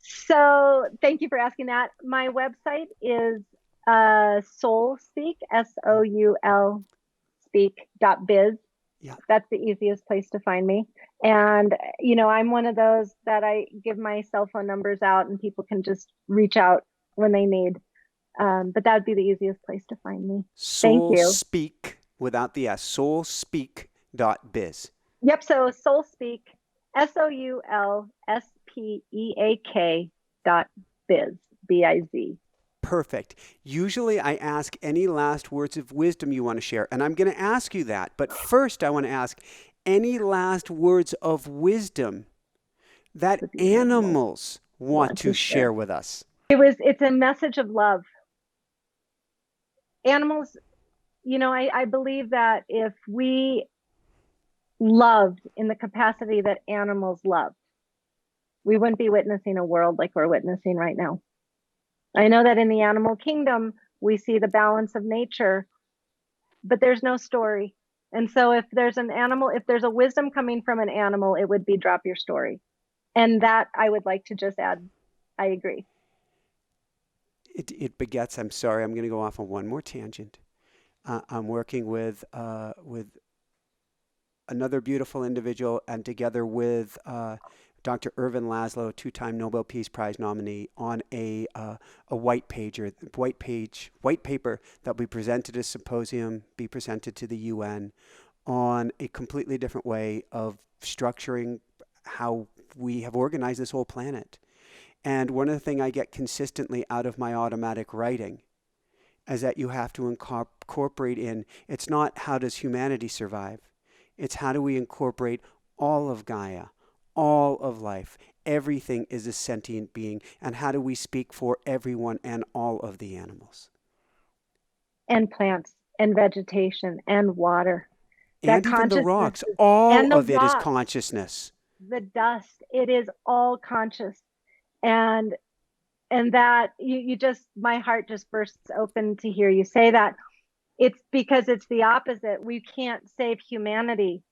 Speaker 1: So thank you for asking that. My website is Soul Speak, SOUL speak.biz.
Speaker 2: Yeah.
Speaker 1: That's the easiest place to find me. And, I'm one of those that I give my cell phone numbers out and people can just reach out when they need. But that would be the easiest place to find me. Thank
Speaker 2: Soul
Speaker 1: you.
Speaker 2: Speak without the S. Soulspeak.biz.
Speaker 1: Yep. So Soul Speak, SOULSPEAK.biz, BIZ.
Speaker 2: Perfect. Usually I ask any last words of wisdom you want to share, and I'm going to ask you that. But first, I want to ask any last words of wisdom that animals want to share with us.
Speaker 1: It's a message of love. Animals, I believe that if we loved in the capacity that animals love, we wouldn't be witnessing a world like we're witnessing right now. I know that in the animal kingdom, we see the balance of nature, but there's no story. And so if there's a wisdom coming from an animal, it would be drop your story. And that I would like to just add, I agree.
Speaker 2: It begets, I'm sorry, I'm going to go off on one more tangent. I'm working with another beautiful individual and together with Dr. Irvin Laszlo, two-time Nobel Peace Prize nominee, on a white paper that will be presented at a symposium, be presented to the UN on a completely different way of structuring how we have organized this whole planet. And one of the things I get consistently out of my automatic writing is that you have to incorporate in, it's not how does humanity survive, it's how do we incorporate all of Gaia, all of life. Everything is a sentient being. And how do we speak for everyone and all of the animals?
Speaker 1: And plants and vegetation and water.
Speaker 2: And even the rocks. All of it is consciousness.
Speaker 1: The dust, it is all conscious. And that you just, my heart just bursts open to hear you say that. It's because it's the opposite. We can't save humanity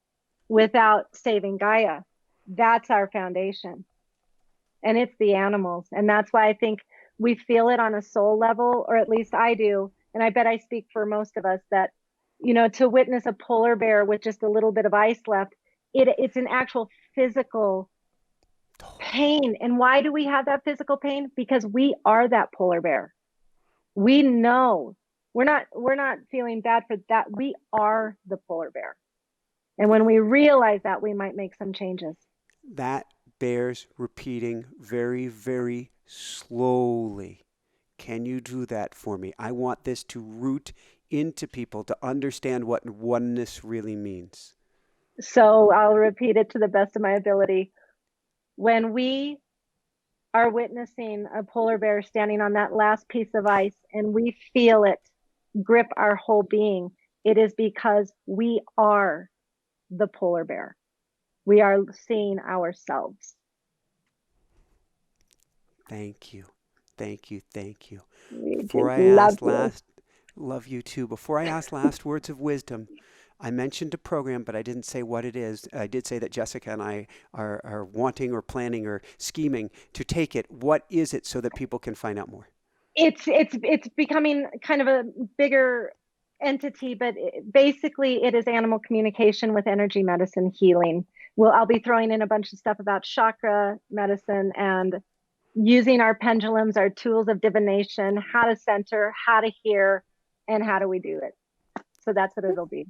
Speaker 1: without saving Gaia. That's our foundation. And it's the animals. And that's why I think we feel it on a soul level, or at least I do. And I bet I speak for most of us that, to witness a polar bear with just a little bit of ice left, it's an actual physical pain. And why do we have that physical pain? Because we are that polar bear. We know we're not feeling bad for that. We are the polar bear. And when we realize that, we might make some changes.
Speaker 2: That bears repeating very, very slowly. Can you do that for me? I want this to root into people to understand what oneness really means.
Speaker 1: So I'll repeat it to the best of my ability. When we are witnessing a polar bear standing on that last piece of ice and we feel it grip our whole being, it is because we are the polar bear. We are seeing ourselves.
Speaker 2: Thank you. Thank you. Thank you.
Speaker 1: Before I ask
Speaker 2: love you too. Before I ask last words of wisdom, I mentioned a program, but I didn't say what it is. I did say that Jessica and I are wanting or planning or scheming to take it. What is it so that people can find out more?
Speaker 1: It's becoming kind of a bigger entity, but basically it is animal communication with energy medicine healing. I'll be throwing in a bunch of stuff about chakra medicine and using our pendulums, our tools of divination, how to center, how to hear, and how do we do it. So that's what it'll be.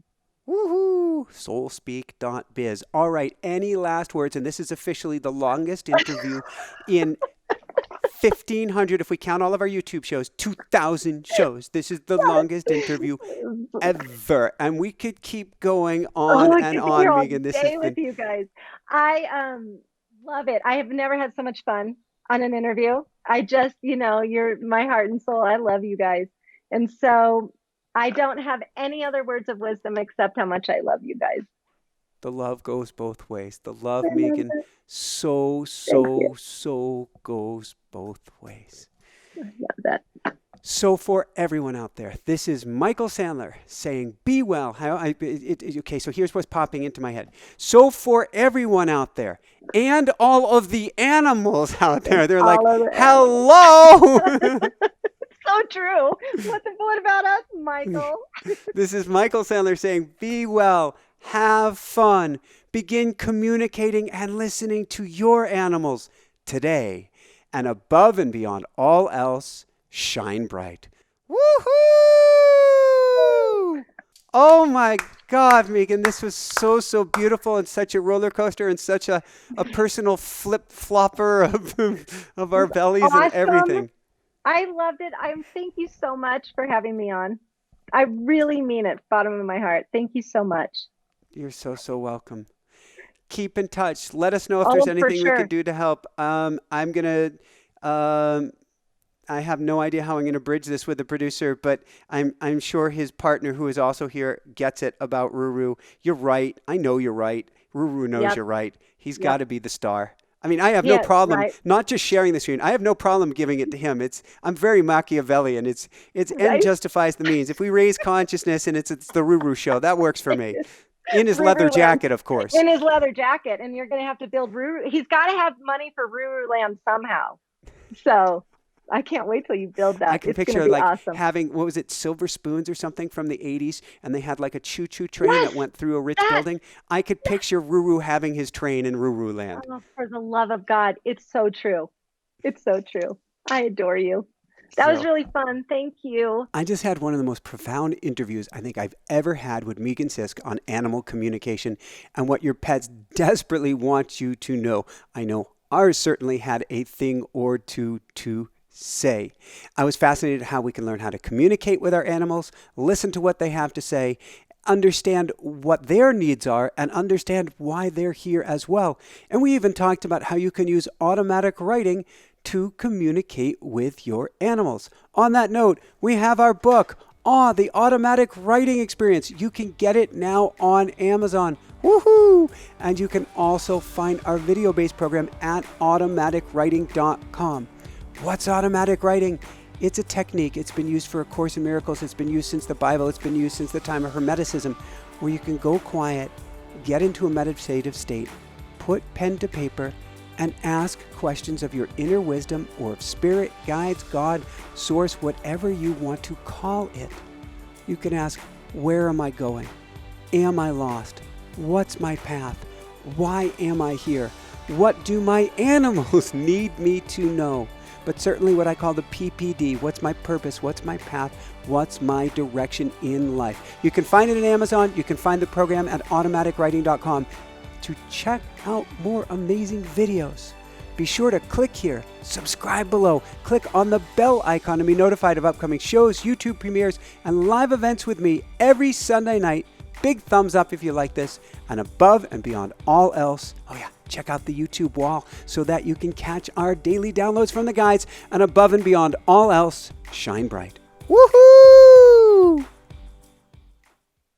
Speaker 2: Woohoo! Soulspeak.biz. All right, any last words? And this is officially the longest interview in 1,500, if we count all of our YouTube shows, 2,000 shows. This is the longest interview ever. And we could keep going on and on, Megan.
Speaker 1: This day with you guys. I love it. I have never had so much fun on an interview. I just, you're my heart and soul. I love you guys. And so I don't have any other words of wisdom except how much I love you guys.
Speaker 2: The love goes both ways. The love, Megan, so goes both ways.
Speaker 1: I love that.
Speaker 2: So for everyone out there, this is Michael Sandler saying, be well. Okay, so here's what's popping into my head. So for everyone out there and all of the animals out there, they're like, hello.
Speaker 1: So true. What about us, Michael?
Speaker 2: This is Michael Sandler saying, be well, have fun, begin communicating and listening to your animals today, and above and beyond all else, shine bright. Woohoo! Oh my God, Megan, this was so beautiful and such a roller coaster and such a personal flip-flopper of our bellies and everything.
Speaker 1: I loved it. Thank you so much for having me on. I really mean it, bottom of my heart. Thank you so much.
Speaker 2: You're so welcome. Keep in touch. Let us know if there's anything we could do to help. I have no idea how I'm going to bridge this with the producer, but I'm sure his partner, who is also here, gets it about Ruru. You're right. I know you're right. Ruru knows you're right. He's got to be the star. I mean, I have no problem not just sharing the screen. I have no problem giving it to him. I'm very Machiavellian. It's end justifies the means. If we raise consciousness and it's the Ruru show, that works for me. In his leather jacket, of course.
Speaker 1: In his leather jacket, and you're going to have to build Ruru. He's got to have money for Ruru Land somehow. So I can't wait till you build that.
Speaker 2: I can picture having, what was it, silver spoons or something from the 80s, and they had like a choo-choo train that went through a rich building. I could picture Ruru having his train in Ruru Land.
Speaker 1: Oh, for the love of God. It's so true. It's so true. I adore you. That was really fun. Thank you.
Speaker 2: I just had one of the most profound interviews I think I've ever had with Megan Sisk on animal communication and what your pets desperately want you to know. I know ours certainly had a thing or two to say. I was fascinated how we can learn how to communicate with our animals, listen to what they have to say, understand what their needs are, and understand why they're here as well. And we even talked about how you can use automatic writing to communicate with your animals. On that note, we have our book, The Automatic Writing Experience. You can get it now on Amazon. Woohoo! And you can also find our video-based program at automaticwriting.com. What's automatic writing? It's a technique. It's been used for A Course in Miracles. It's been used since the Bible. It's been used since the time of Hermeticism, where you can go quiet, get into a meditative state, put pen to paper, and ask questions of your inner wisdom or of spirit, guides, God, source, whatever you want to call it. You can ask, where am I going? Am I lost? What's my path? Why am I here? What do my animals need me to know? But certainly what I call the PPD. What's my purpose? What's my path? What's my direction in life? You can find it on Amazon. You can find the program at automaticwriting.com. To check out more amazing videos, be sure to click here, subscribe below, click on the bell icon to be notified of upcoming shows, YouTube premieres, and live events with me every Sunday night. Big thumbs up if you like this, and above and beyond all else, check out the YouTube wall so that you can catch our daily downloads from the guides, and above and beyond all else, shine bright. Woohoo!